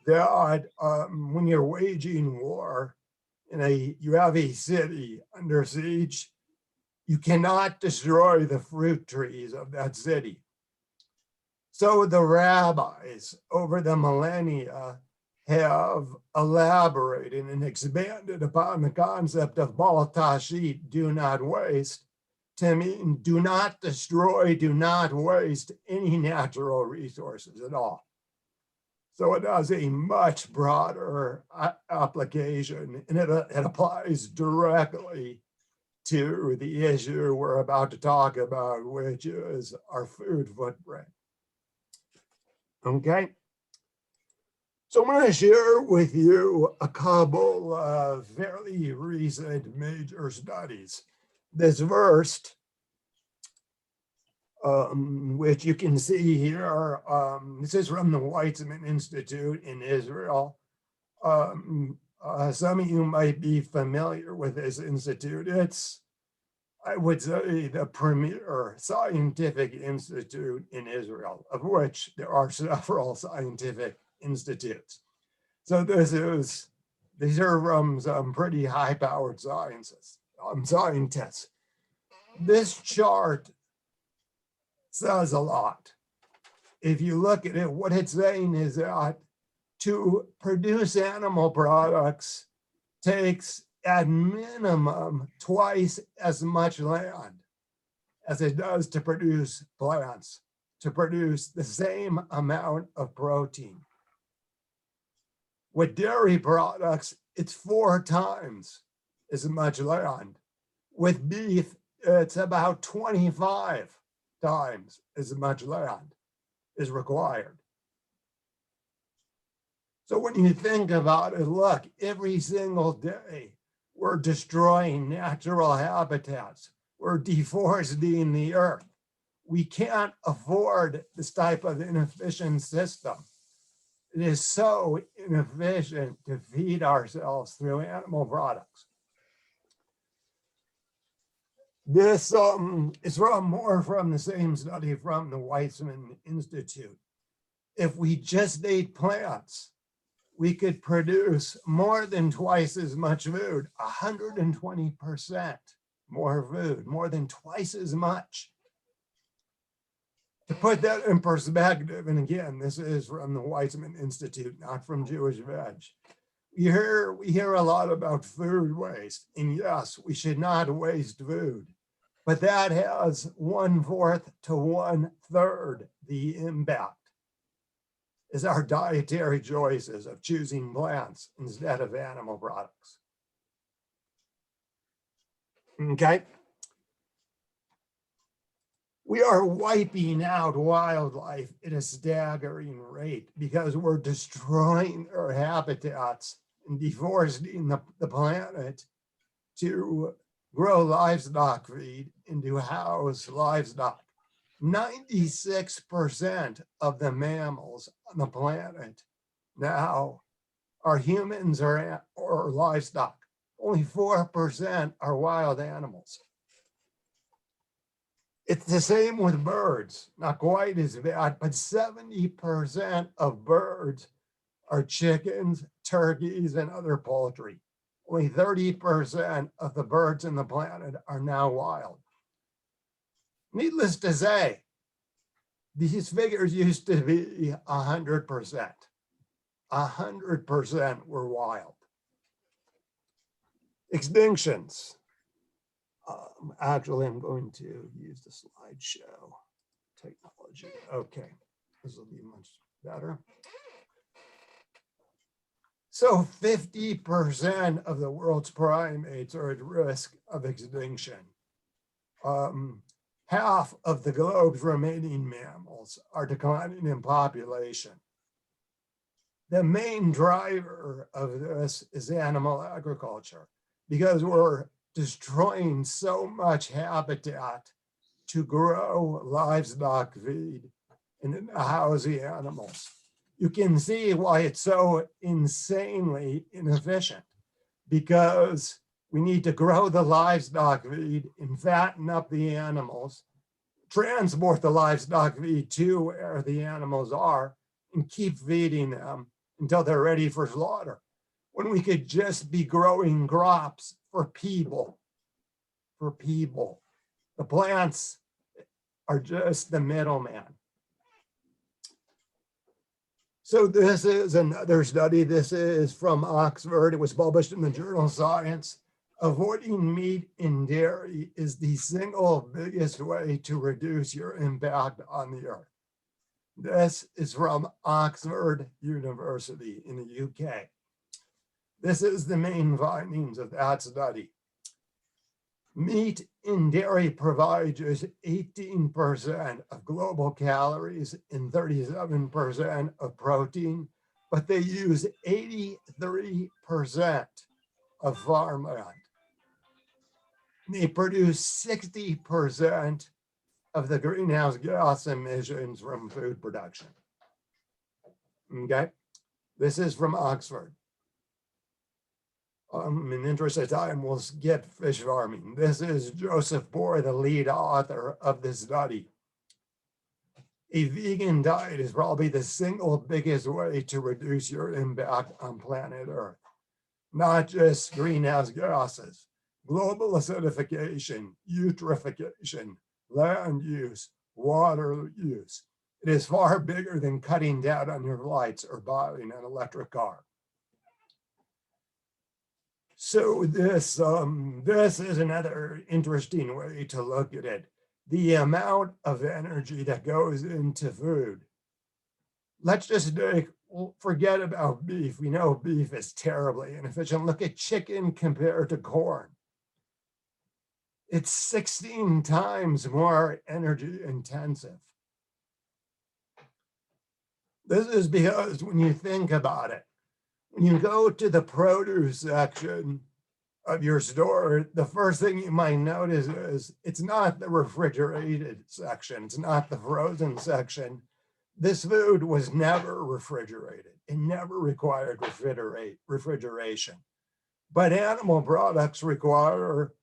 that when you're waging war, you have a city under siege, you cannot destroy the fruit trees of that city. So the rabbis over the millennia have elaborated and expanded upon the concept of Baal Tashit, do not waste, to mean do not destroy, do not waste any natural resources at all. So it has a much broader application, and it applies directly to the issue we're about to talk about, which is our food footprint. Okay. So I'm going to share with you a couple of fairly recent major studies. This first, which you can see here, this is from the Weizmann Institute in Israel. Some of you might be familiar with this institute. It's, I would say, the premier scientific institute in Israel, of which there are several scientific institutes. So these are from some pretty high-powered scientists. This chart says a lot. If you look at it, what it's saying is that to produce animal products takes at minimum twice as much land as it does to produce plants, to produce the same amount of protein. With dairy products, it's 4 times as much land. With beef, it's about 25 times as much land is required. So when you think about it, look, every single day, we're destroying natural habitats. We're deforesting the earth. We can't afford this type of inefficient system. It is so inefficient to feed ourselves through animal products. This is more from the same study from the Weizmann Institute. If we just ate plants, we could produce more than twice as much food, 120% more food, more than twice as much. To put that in perspective, and again, this is from the Weizmann Institute, not from Jewish Veg. We hear a lot about food waste, and yes, we should not waste food, but that has 1/4 to 1/3 the impact is our dietary choices of choosing plants instead of animal products. Okay. We are wiping out wildlife at a staggering rate because we're destroying our habitats and deforesting the planet to grow livestock feed and to house livestock. 96% of the mammals on the planet now are humans or livestock. Only 4% are wild animals. It's the same with birds, not quite as bad, but 70% of birds are chickens, turkeys, and other poultry. Only 30% of the birds in the planet are now wild. Needless to say, these figures used to be 100%. 100% were wild. Extinctions. Actually, I'm going to use the slideshow technology. Okay, this will be much better. So 50% of the world's primates are at risk of extinction. Half of the globe's remaining mammals are declining in population. The main driver of this is animal agriculture, because we're destroying so much habitat to grow livestock feed and house the animals. You can see why it's so insanely inefficient, because we need to grow the livestock feed and fatten up the animals, transport the livestock feed to where the animals are, and keep feeding them until they're ready for slaughter, when we could just be growing crops for people. The plants are just the middleman. So this is another study. This is from Oxford. It was published in the journal Science. Avoiding meat and dairy is the single biggest way to reduce your impact on the earth. This is from Oxford University in the UK. This is the main findings of that study. Meat and dairy provide just 18% of global calories and 37% of protein, but they use 83% of farmland. They produce 60% of the greenhouse gas emissions from food production. Okay, this is from Oxford. In the interest of time, we'll skip fish farming. This is Joseph Bohr, the lead author of this study. A vegan diet is probably the single biggest way to reduce your impact on planet Earth. Not just greenhouse gases, global acidification, eutrophication, land use, water use. It is far bigger than cutting down on your lights or buying an electric car. So this is another interesting way to look at it. The amount of energy that goes into food. Let's just forget about beef. We know beef is terribly inefficient. Look at chicken compared to corn. It's 16 times more energy intensive. This is because when you think about it, when you go to the produce section of your store, the first thing you might notice is it's not the refrigerated section. It's not the frozen section. This food was never refrigerated. It never required refrigeration. But animal products require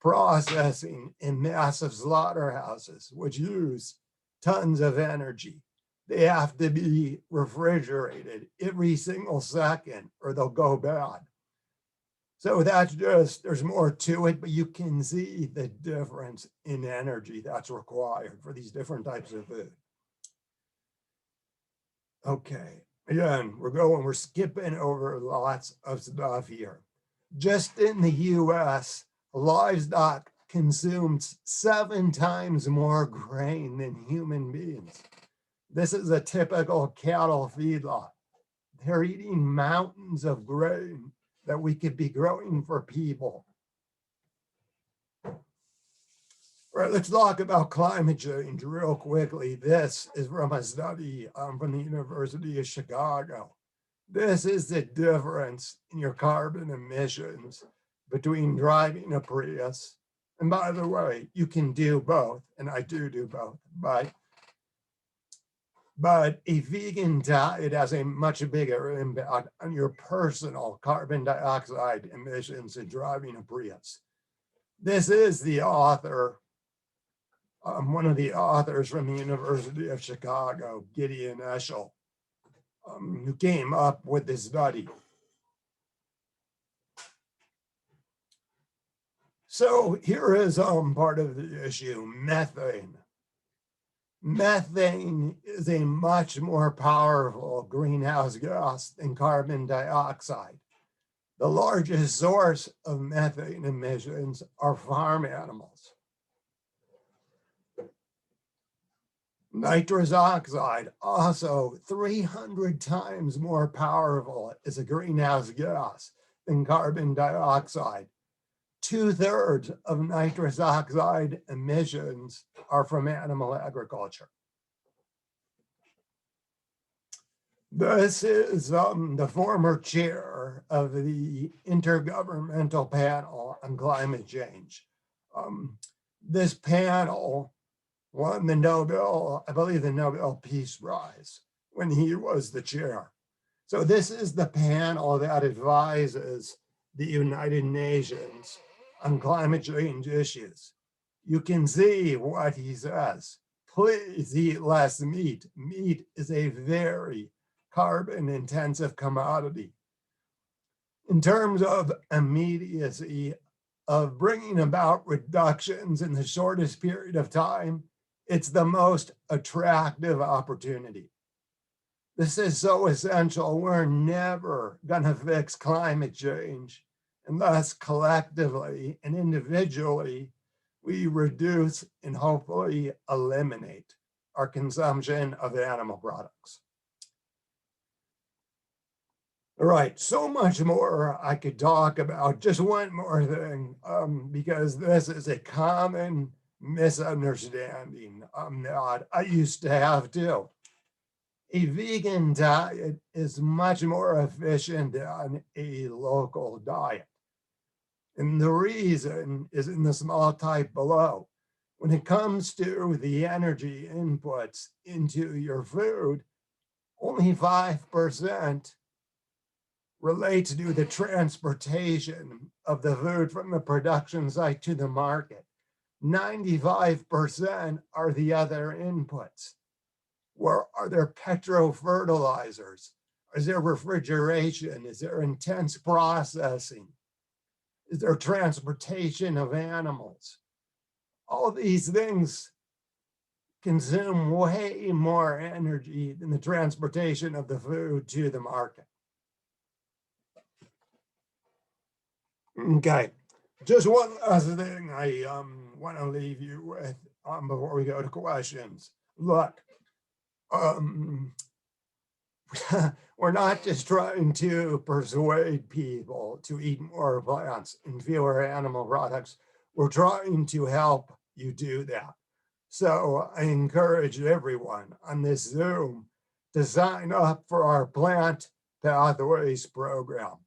processing in massive slaughterhouses, which use tons of energy. They have to be refrigerated every single second or they'll go bad. So that's just, there's more to it, but you can see the difference in energy that's required for these different types of food. Okay, again, we're skipping over lots of stuff here. Just in the US, livestock consumes 7 times more grain than human beings. This is a typical cattle feedlot. They're eating mountains of grain that we could be growing for people. All right, let's talk about climate change real quickly. This is from a study from the University of Chicago. This is the difference in your carbon emissions between driving a Prius. And by the way, you can do both, and I do both, but a vegan diet has a much bigger impact on your personal carbon dioxide emissions in driving a Prius. This is the author, one of the authors from the University of Chicago, Gideon Eshel, who came up with this study. So here is part of the issue, methane. Methane is a much more powerful greenhouse gas than carbon dioxide. The largest source of methane emissions are farm animals. Nitrous oxide, also 300 times more powerful as a greenhouse gas than carbon dioxide. 2/3 of nitrous oxide emissions are from animal agriculture. This is the former chair of the Intergovernmental Panel on Climate Change. This panel won the Nobel, I believe the Nobel Peace Prize when he was the chair. So this is the panel that advises the United Nations on climate change issues. You can see what he says. Please eat less meat. Meat is a very carbon intensive commodity. In terms of immediacy of bringing about reductions in the shortest period of time, it's the most attractive opportunity. This is so essential. We're never gonna fix climate change unless collectively and individually we reduce and hopefully eliminate our consumption of animal products. All right, so much more I could talk about. Just one more thing, because this is a common misunderstanding that I used to have too. A vegan diet is much more efficient than a local diet. And the reason is in the small type below. When it comes to the energy inputs into your food, only 5% relates to the transportation of the food from the production site to the market. 95% are the other inputs. Or are there petrofertilizers? Is there refrigeration? Is there intense processing? Is there transportation of animals? All of these things consume way more energy than the transportation of the food to the market. Okay, just one last thing I want to leave you with before we go to questions. Look, we're not just trying to persuade people to eat more plants and fewer animal products. We're trying to help you do that. So I encourage everyone on this Zoom to sign up for our Plant Pathways program.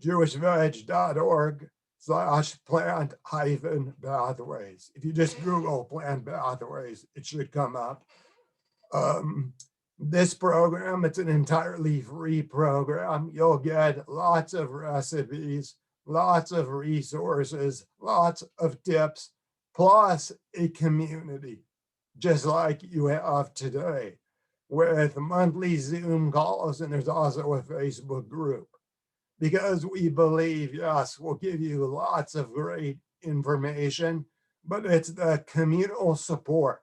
jewishveg.org/plant-pathways. If you just Google Plant Pathways, it should come up. This program, it's an entirely free program. You'll get lots of recipes, lots of resources, lots of tips, plus a community, just like you have today, with monthly Zoom calls, and there's also a Facebook group. because we believe, yes, we'll give you lots of great information, but it's the communal support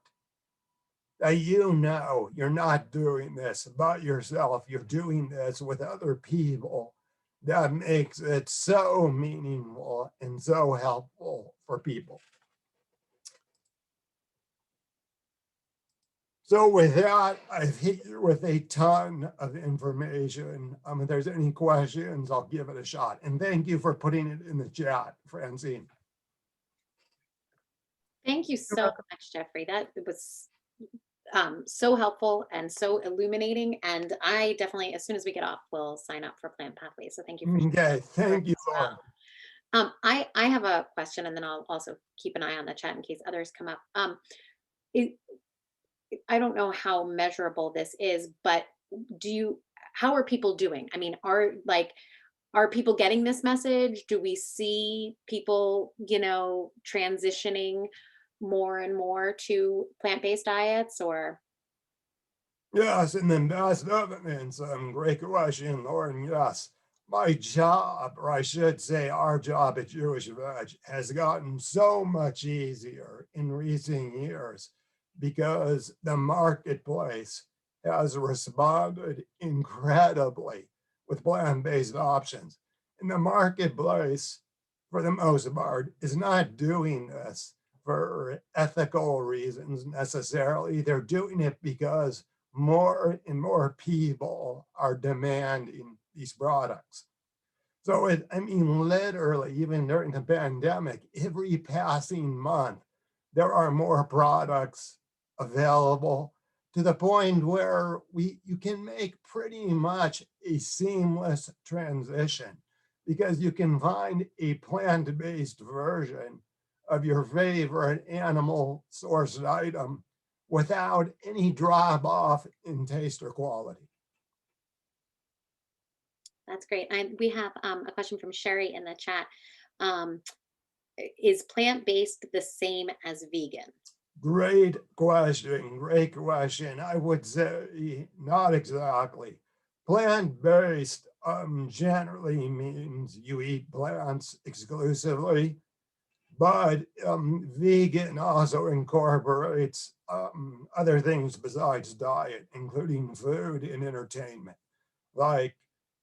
that you're not doing this by yourself, you're doing this with other people, that makes it so meaningful and so helpful for people. So with that, I've hit you with a ton of information. If there's any questions, I'll give it a shot. And thank you for putting it in the chat, Francine. Thank you so much, Jeffrey. That was so helpful and so illuminating. And I definitely, as soon as we get off, will sign up for Plant Pathways. So thank you for Okay, thank you, Lauren. I have a question, and then I'll also keep an eye on the chat in case others come up. I don't know how measurable this is, but how are people doing? I mean, are people getting this message? Do we see people, transitioning more and more to plant-based diets, or? Yes, and then that's evidence. Great question, Lauren. Yes, my job, or I should say our job at Jewish Veg, has gotten so much easier in recent years because the marketplace has responded incredibly with plant-based options. And the marketplace, for the most part, is not doing this for ethical reasons necessarily. They're doing it because more and more people are demanding these products. So literally, even during the pandemic, every passing month, there are more products available to the point where you can make pretty much a seamless transition because you can find a plant-based version of your favorite animal sourced item without any drop off in taste or quality. That's great. We have a question from Sherry in the chat. Is plant-based the same as vegan? Great question. Great question. I would say not exactly. Plant-based generally means you eat plants exclusively, but vegan also incorporates other things besides diet, including food and entertainment. Like,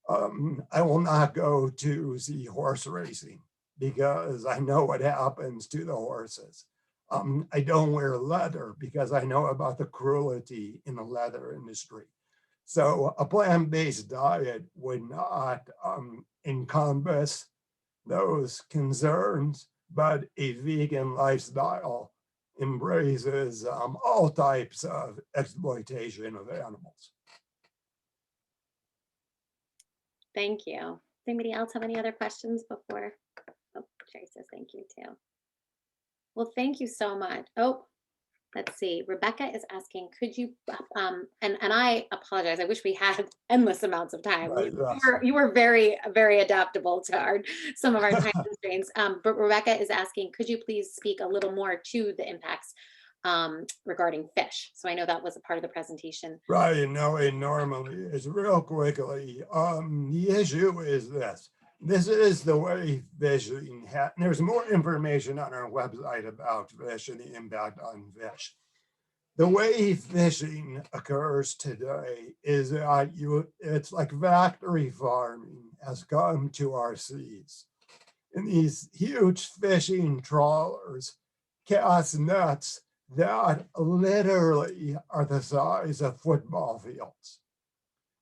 I will not go to see horse racing because I know what happens to the horses. I don't wear leather because I know about the cruelty in the leather industry. So a plant-based diet would not encompass those concerns, but a vegan lifestyle embraces all types of exploitation of animals. Thank you. Does anybody else have any other questions before? Oh, Jerry says thank you too. Well, thank you so much. Oh, let's see. Rebecca is asking, could you, and I apologize. I wish we had endless amounts of time. Right, You were very, very adaptable to some of our time constraints. But Rebecca is asking, could you please speak a little more to the impacts regarding fish? So I know that was a part of the presentation. Right, no, it normally is. Real quickly, the issue is this. This is the way fishing there's more information on our website about fish and the impact on fish. The way fishing occurs today is that it's like factory farming has come to our seas. And these huge fishing trawlers cast nets that literally are the size of football fields.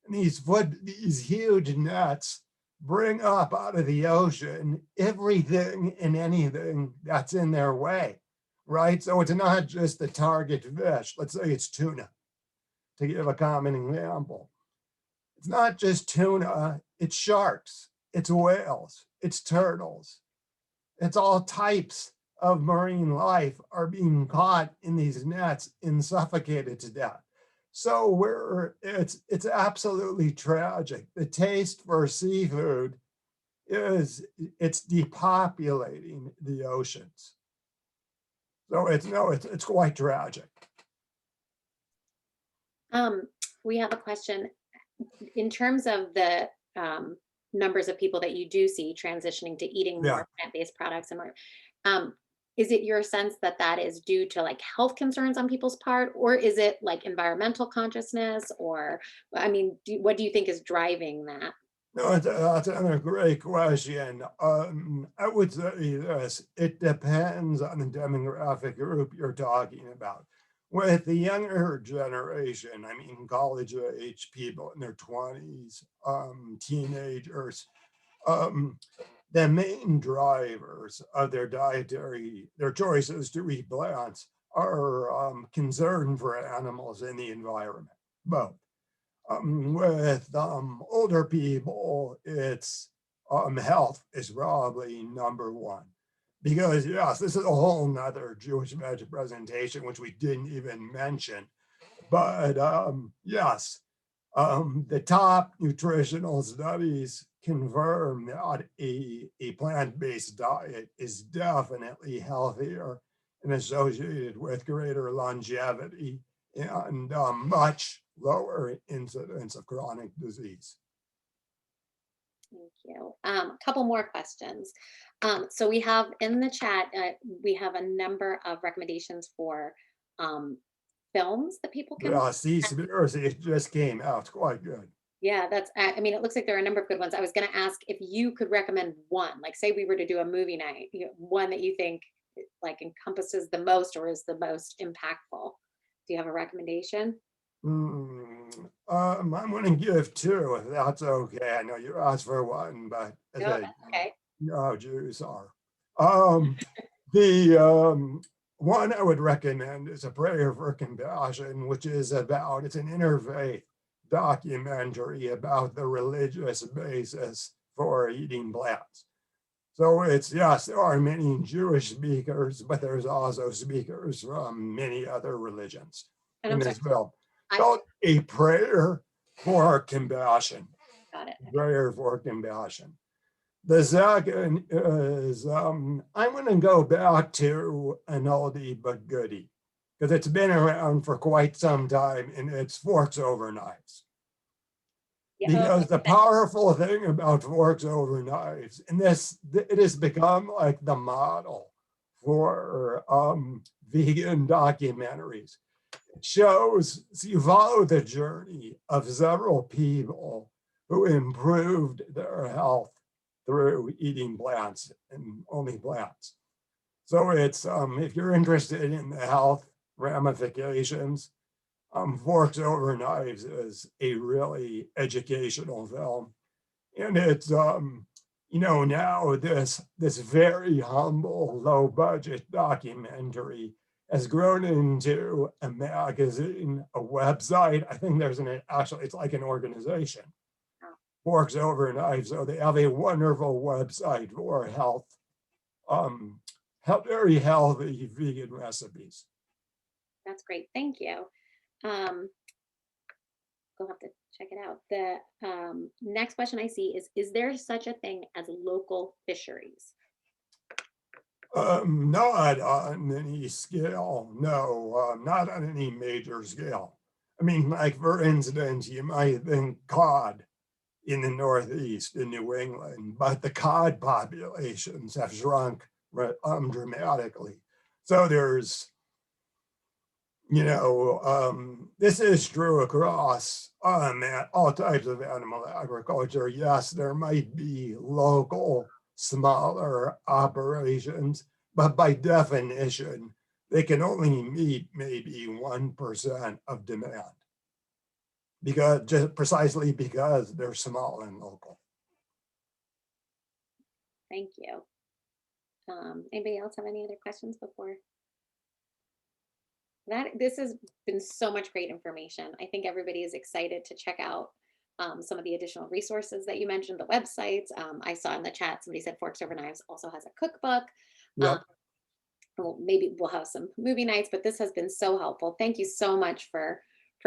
And these huge nets bring up out of the ocean everything and anything that's in their way, right? So it's not just the target fish. Let's say it's tuna, to give a common example. It's not just tuna, it's sharks, it's whales, it's turtles. It's all types of marine life are being caught in these nets and suffocated to death. So it's absolutely tragic. The taste for seafood it's depopulating the oceans. So it's quite tragic. We have a question in terms of the numbers of people that you do see transitioning to eating Yeah. more plant-based products and more. Is it your sense that that is due to like health concerns on people's part, or is it like environmental consciousness, or I mean, what do you think is driving that? No, that's a great question. I would say this, it depends on the demographic group you're talking about. With the younger generation, I mean, college age people in their 20s, teenagers, the main drivers of their choices to eat plants are concern for animals and the environment, both. With older people, it's health is probably number one. Because yes, this is a whole nother Jewish Veg presentation, which we didn't even mention. But yes, the top nutritional studies confirm that a plant-based diet is definitely healthier and associated with greater longevity and much lower incidence of chronic disease. Thank you. A couple more questions. So we have in the chat, we have a number of recommendations for films that people can Yeah, watch. Seaspiracy, it just came out quite good. Yeah, that's, I mean, it looks like there are a number of good ones. I was going to ask if you could recommend one, like say we were to do a movie night, one that you think like encompasses the most or is the most impactful. Do you have a recommendation? I'm going to give two, if that's okay. I know you asked for one, but No, that's okay. no, Jews are. The one I would recommend is A Prayer for Compassion, which is about, it's an interfaith documentary about the religious basis for eating plants. So it's, yes, there are many Jewish speakers, but there's also speakers from many other religions And in I'm as sorry, well. Called A Prayer for Compassion. Got it. Prayer for Compassion. The second is, I'm going to go back to an oldie but goodie, because it's been around for quite some time, and it's Forks Over Knives. Because the powerful thing about Forks Over Knives, and it has become like the model for vegan documentaries. It shows, so you follow the journey of several people who improved their health through eating plants and only plants. So it's, if you're interested in the health ramifications, Forks Over Knives is a really educational film. And it's, you know, now this very humble, low budget documentary has grown into a magazine, a website. I think there's actually, it's like an organization. Forks Over Knives. So they have a wonderful website for health, very healthy vegan recipes. That's great. Thank you. We'll have to check it out. The next question I see is there such a thing as local fisheries? Not on any scale, no, not on any major scale. I mean, like for instance, you might think cod in the Northeast in New England, but the cod populations have shrunk dramatically. So there's, you know, this is true across all types of animal agriculture. Yes, there might be local, smaller operations, but by definition, they can only meet maybe 1% of demand. Precisely because they're small and local. Thank you. Anybody else have any other questions before? This has been so much great information. I think everybody is excited to check out some of the additional resources that you mentioned, the websites. I saw in the chat, somebody said Forks Over Knives also has a cookbook. Yep. Well, maybe we'll have some movie nights, but this has been so helpful. Thank you so much for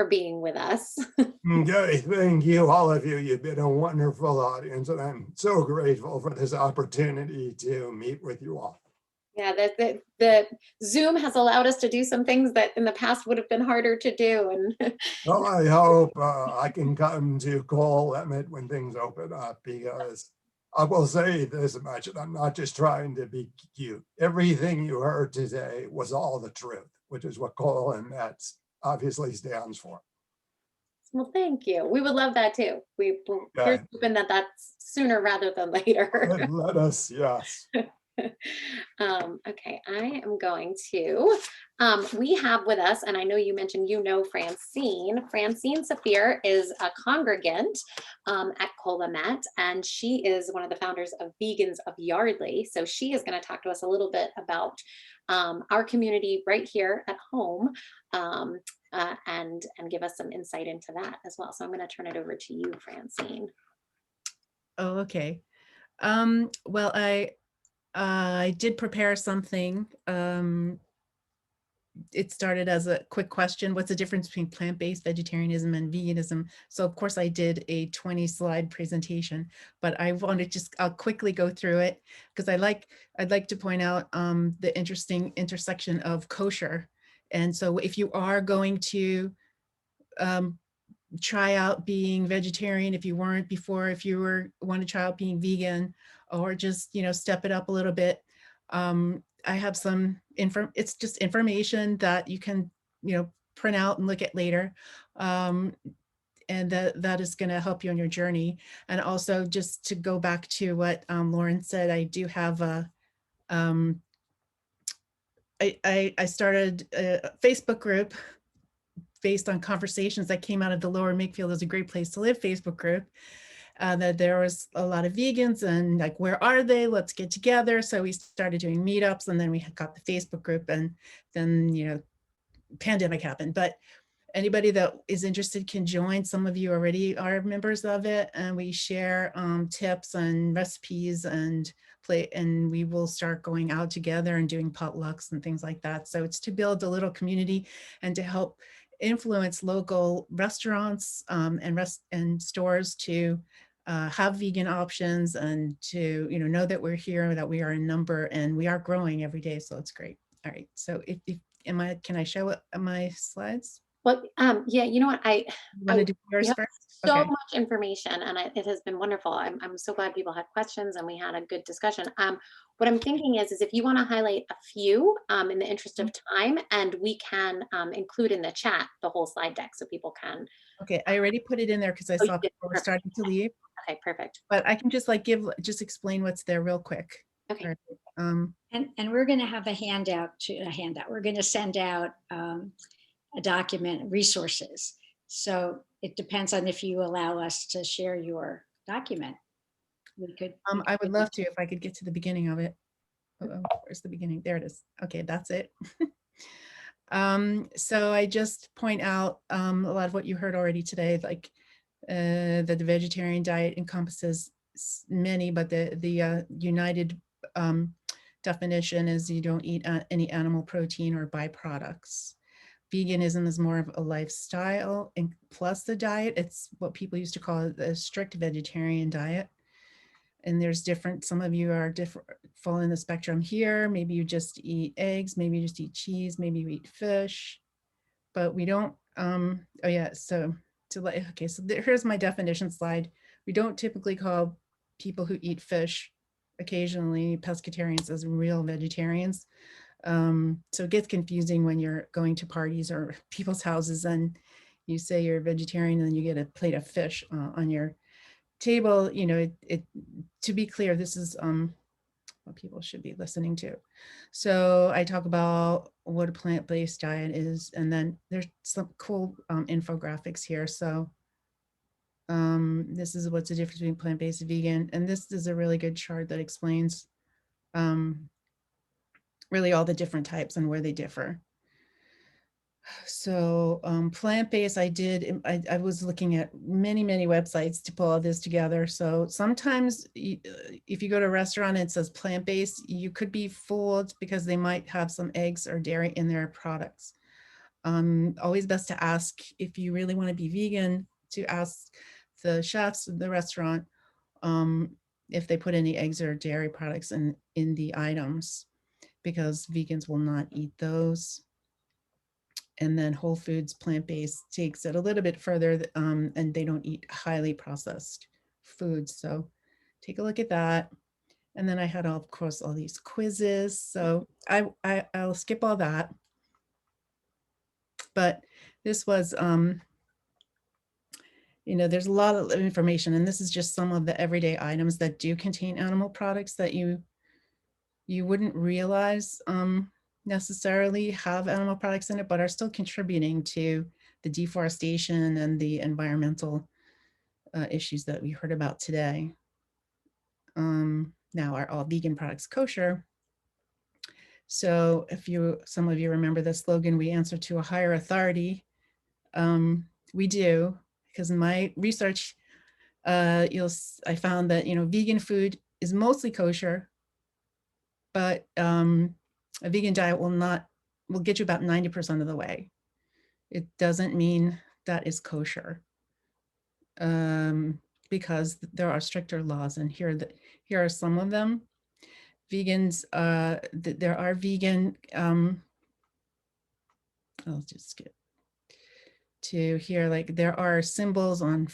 being with us. Okay, thank you, all of you. You've been a wonderful audience, and I'm so grateful for this opportunity to meet with you all. Yeah, the Zoom has allowed us to do some things that in the past would have been harder to do. And Well, I hope I can come to call Emmett when things open up, because I will say this much, and I'm not just trying to be cute. Everything you heard today was all the truth, which is what Cole and Mets obviously stands for. well, thank you. We would love that too. Here's Okay. hoping that that's sooner rather than later. Let us, yes. Okay, I am going to, we have with us, and I know you mentioned, Francine. Francine Saphir is a congregant at Colomet, and she is one of the founders of Vegans of Yardley. So she is going to talk to us a little bit about our community right here at home, and give us some insight into that as well. So I'm going to turn it over to you, Francine. Oh, okay. Well, I did prepare something. It started as a quick question: what's the difference between plant-based vegetarianism and veganism? So of course I did a 20-slide presentation, but I want to I'll quickly go through it, because I'd like to point out the interesting intersection of kosher. And so if you are going to try out being vegetarian, if you weren't before, if you want to try out being vegan, or just, step it up a little bit, I have some it's just information that you can, print out and look at later. And that is going to help you on your journey. And also, just to go back to what Lauren said, I do have a I started a Facebook group based on conversations that came out of the Lower Makefield is a Great Place to Live Facebook group. That there was a lot of vegans, and like, where are they? Let's get together. So we started doing meetups, and then we got the Facebook group, and then, pandemic happened. But anybody that is interested can join. Some of you already are members of it, and we share tips and recipes and we will start going out together and doing potlucks and things like that. So it's to build a little community and to help influence local restaurants and stores to have vegan options, and to know that we're here, that we are in number, and we are growing every day. So it's great. All right. So can I show my slides? Well, yeah, you know what, You want to do yours first? So Okay. much information, and it has been wonderful. I'm so glad people had questions and we had a good discussion. What I'm thinking is if you want to highlight a few in the interest of time, and we can include in the chat the whole slide deck so people can. Okay, I already put it in there because I saw people were starting to leave. Okay, perfect. But I can just explain what's there real quick. Okay. Right. And we're going to have a handout. We're going to send out a document, resources. So it depends on if you allow us to share your document. I would love to, if I could get to the beginning of it. Where's the beginning? There it is. Okay, that's it. So I just point out a lot of what you heard already today, like that the vegetarian diet encompasses many, but the united definition is you don't eat any animal protein or byproducts. Veganism is more of a lifestyle, and plus the diet, it's what people used to call a strict vegetarian diet. And there's different, some of you are different, fall in the spectrum here. Maybe you just eat eggs, maybe you just eat cheese, maybe you eat fish, but we don't, oh yeah, so here's my definition slide. We don't typically call people who eat fish occasionally pescatarians as real vegetarians. So it gets confusing when you're going to parties or people's houses and you say you're a vegetarian and then you get a plate of fish on your table. To be clear, this is what people should be listening to. So I talk about what a plant-based diet is, and then there's some cool infographics here. So this is what's the difference between plant-based and vegan, and this is a really good chart that explains really all the different types and where they differ. So plant-based, I was looking at many websites to pull all this together. So sometimes if you go to a restaurant and it says plant-based, you could be fooled because they might have some eggs or dairy in their products. Always best to ask, if you really want to be vegan, to ask the chefs of the restaurant if they put any eggs or dairy products in the items. because vegans will not eat those. And then Whole Foods plant-based takes it a little bit further, and they don't eat highly processed foods. So take a look at that. And then I had, of course, all these quizzes. So I'll skip all that. But this was, there's a lot of information, and this is just some of the everyday items that do contain animal products that you wouldn't realize necessarily have animal products in it, but are still contributing to the deforestation and the environmental issues that we heard about today. Now, are all vegan products kosher? So if some of you remember the slogan, we answer to a higher authority. We do, because in my research, I found that, vegan food is mostly kosher, but a vegan diet will get you about 90% of the way. It doesn't mean that is kosher, because there are stricter laws, and here are some of them. Vegans, there are vegan, I'll just skip to here, like there are symbols on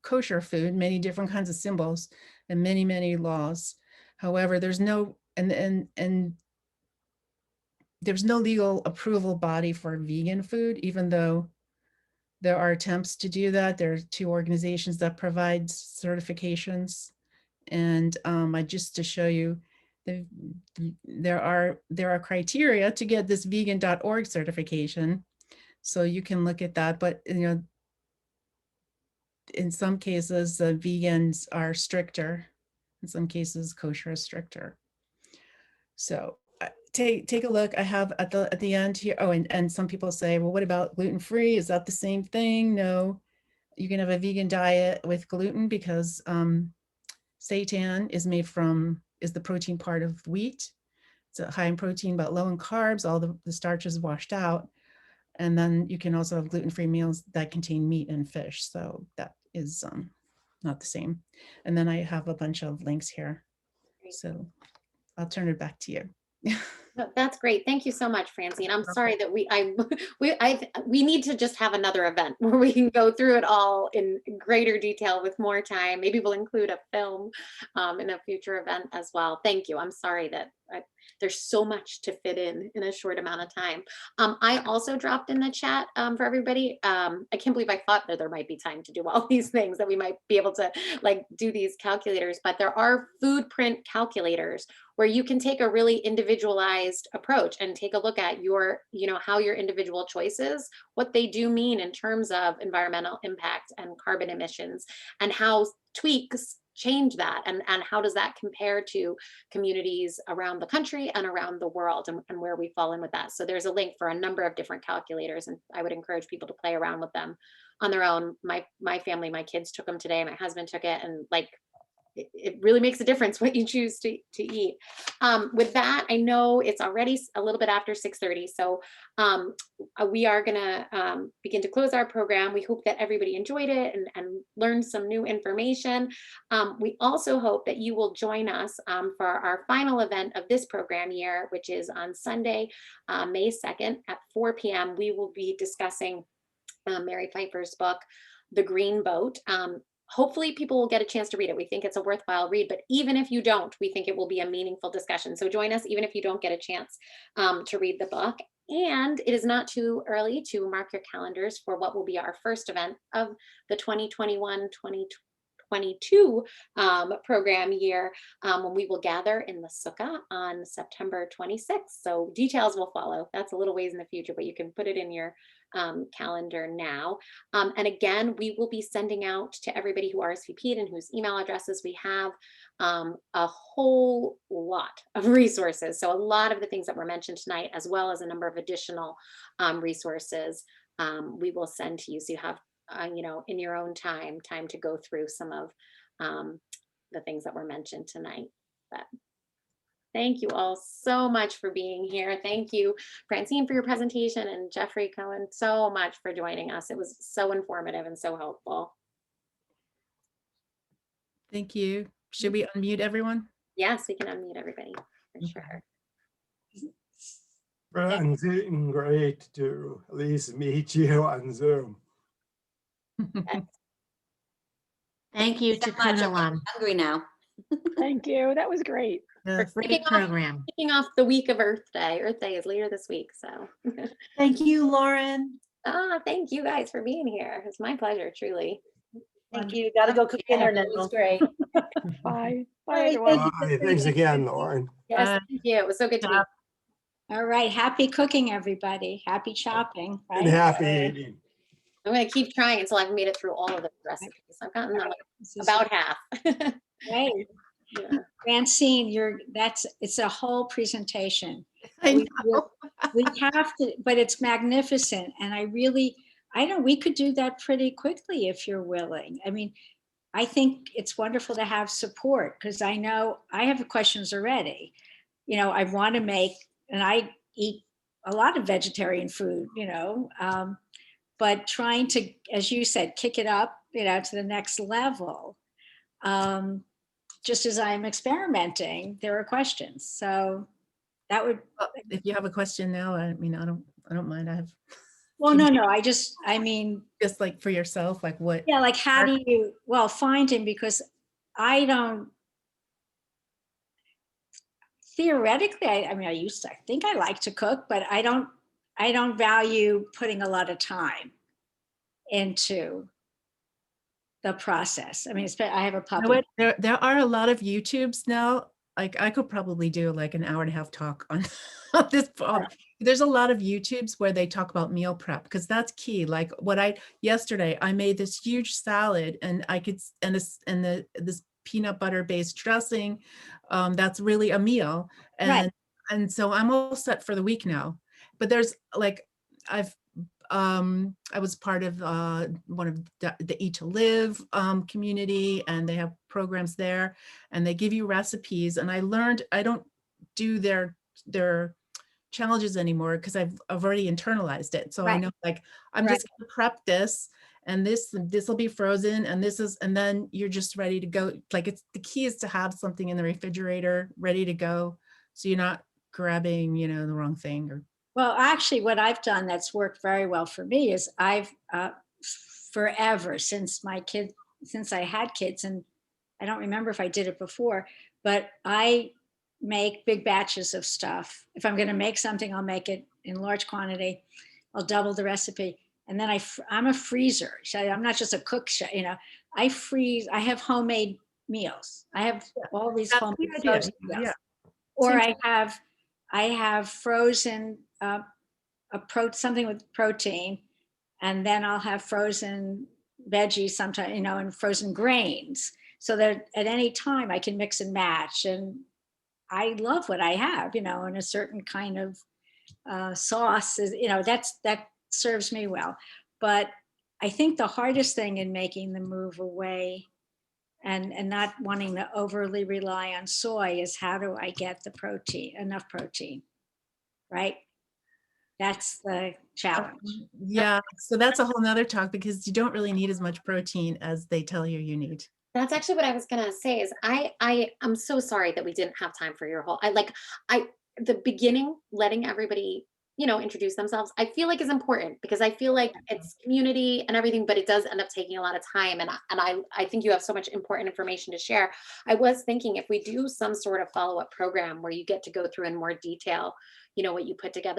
kosher food, many different kinds of symbols, and many, many laws. However, there's no, and there's no legal approval body for vegan food, even though there are attempts to do that. There are 2 organizations that provide certifications. And just to show you, there are criteria to get this vegan.org certification. So you can look at that, but in some cases, vegans are stricter. In some cases, kosher is stricter. So take a look. I have at the end here. Oh, and some people say, well, what about gluten-free? Is that the same thing? No, you can have a vegan diet with gluten, because seitan is the protein part of wheat. It's high in protein, but low in carbs. All the starch is washed out. And then you can also have gluten-free meals that contain meat and fish. So that is not the same. And then I have a bunch of links here. So I'll turn it back to you. No, that's great. Thank you so much, Francine. I'm sorry that we need to just have another event where we can go through it all in greater detail with more time. Maybe we'll include a film in a future event as well. Thank you. I'm sorry that there's so much to fit in a short amount of time. I also dropped in the chat for everybody. I can't believe I thought that there might be time to do all these things, that we might be able to do these calculators, but there are food print calculators where you can take a really individualized approach and take a look at how your individual choices, what they do mean in terms of environmental impact and carbon emissions, and how tweaks change that, and how does that compare to communities around the country and around the world, and where we fall in with that. So there's a link for a number of different calculators, and I would encourage people to play around with them on their own. My family, my kids took them today, my husband took it, and it really makes a difference what you choose to eat. With that, I know it's already a little bit after 6:30, so we are gonna begin to close our program. We hope that everybody enjoyed it and learned some new information. We also hope that you will join us for our final event of this program year, which is on Sunday, May 2nd at 4 p.m. We will be discussing Mary Pfeiffer's book, The Green Boat. Hopefully people will get a chance to read it. We think it's a worthwhile read, but even if you don't, we think it will be a meaningful discussion. So join us even if you don't get a chance to read the book. And it is not too early to mark your calendars for what will be our first event of the 2021-2022 program year, when we will gather in the Sukkah on September 26th. So details will follow. That's a little ways in the future, but you can put it in your calendar now. And again, we will be sending out to everybody who RSVP'd and whose email addresses we have a whole lot of resources. So a lot of the things that were mentioned tonight, as well as a number of additional resources, we will send to you. So you have, in your own time to go through some of the things that were mentioned tonight. But thank you all so much for being here. Thank you, Francine, for your presentation, and Jeffrey Cohan so much for joining us. It was so informative and so helpful. Thank you. Should we unmute everyone? Yes, we can unmute everybody for sure. Francine, great to at least meet you on Zoom. Thank you, So much. Tikkun I'm Olam. hungry now. Thank you. That was great. Yes, great program. Kicking off the week of Earth Day. Earth Day is later this week, so. Thank you, Lauren. Thank you guys for being here. It's my pleasure, truly. Thank you. Got to go cook dinner now. It was great. Bye. All Bye, right, everyone. Bye. Thanks again, Lauren. Yes, thank you. It was so good to meet you. All right, happy cooking, everybody. Happy chopping, And right? happy eating. I'm gonna keep trying until I've made it through all of the recipes. I've gotten them like about half. Right. Yeah. Francine, it's a whole presentation. I We have to, but it's magnificent. And we could do that pretty quickly if you're willing. I mean, I think it's wonderful to have support because I know I have the questions already. You know, I want to make, and I eat a lot of vegetarian food, but trying to, as you said, kick it up, to the next level. Just as I'm experimenting, there are questions. So that would. If you have a question now, I mean, I don't mind. I have. Well, no, just like for yourself, like what? Yeah, like how do you, find him, because I don't, theoretically, I think I like to cook, but I don't value putting a lot of time into the process. I mean, I have a puppy. You know what? There are a lot of YouTubes now. Like I could probably do like an 1.5-hour talk on this. There's a lot of YouTubes where they talk about meal prep because that's key. Like yesterday I made this huge salad and this peanut butter based dressing. That's really a meal. And so I'm all set for the week now. But there's like I was part of one of the Eat to Live community, and they have programs there, and they give you recipes. And I learned I don't do their challenges anymore because I've already internalized it. So I know like I'm just gonna prep this, and this will be frozen, and then you're just ready to go. Like the key is to have something in the refrigerator ready to go, so you're not grabbing the wrong thing or. Well, actually, what I've done that's worked very well for me is I've forever since I had kids, and I don't remember if I did it before, but I make big batches of stuff. If I'm going to make something, I'll make it in large quantity. I'll double the recipe, and then I'm a freezer. I'm not just a cook. I freeze. I have homemade meals. I have all these homemade meals. Yeah. Or I have frozen something with protein, and then I'll have frozen veggies sometimes, and frozen grains, so that at any time I can mix and match. And I love what I have, in a certain kind of sauce is, that serves me well. But I think the hardest thing in making the move away and not wanting to overly rely on soy is how do I get the protein, enough protein, right? That's the challenge. Yeah, so that's a whole nother talk because you don't really need as much protein as they tell you need. That's actually what I was gonna say is I'm so sorry that we didn't have time for your whole, the beginning, letting everybody, introduce themselves, I feel like is important because I feel like it's community and everything, but it does end up taking a lot of time. And I think you have so much important information to share. I was thinking if we do some sort of follow-up program where you get to go through in more detail, what you put together.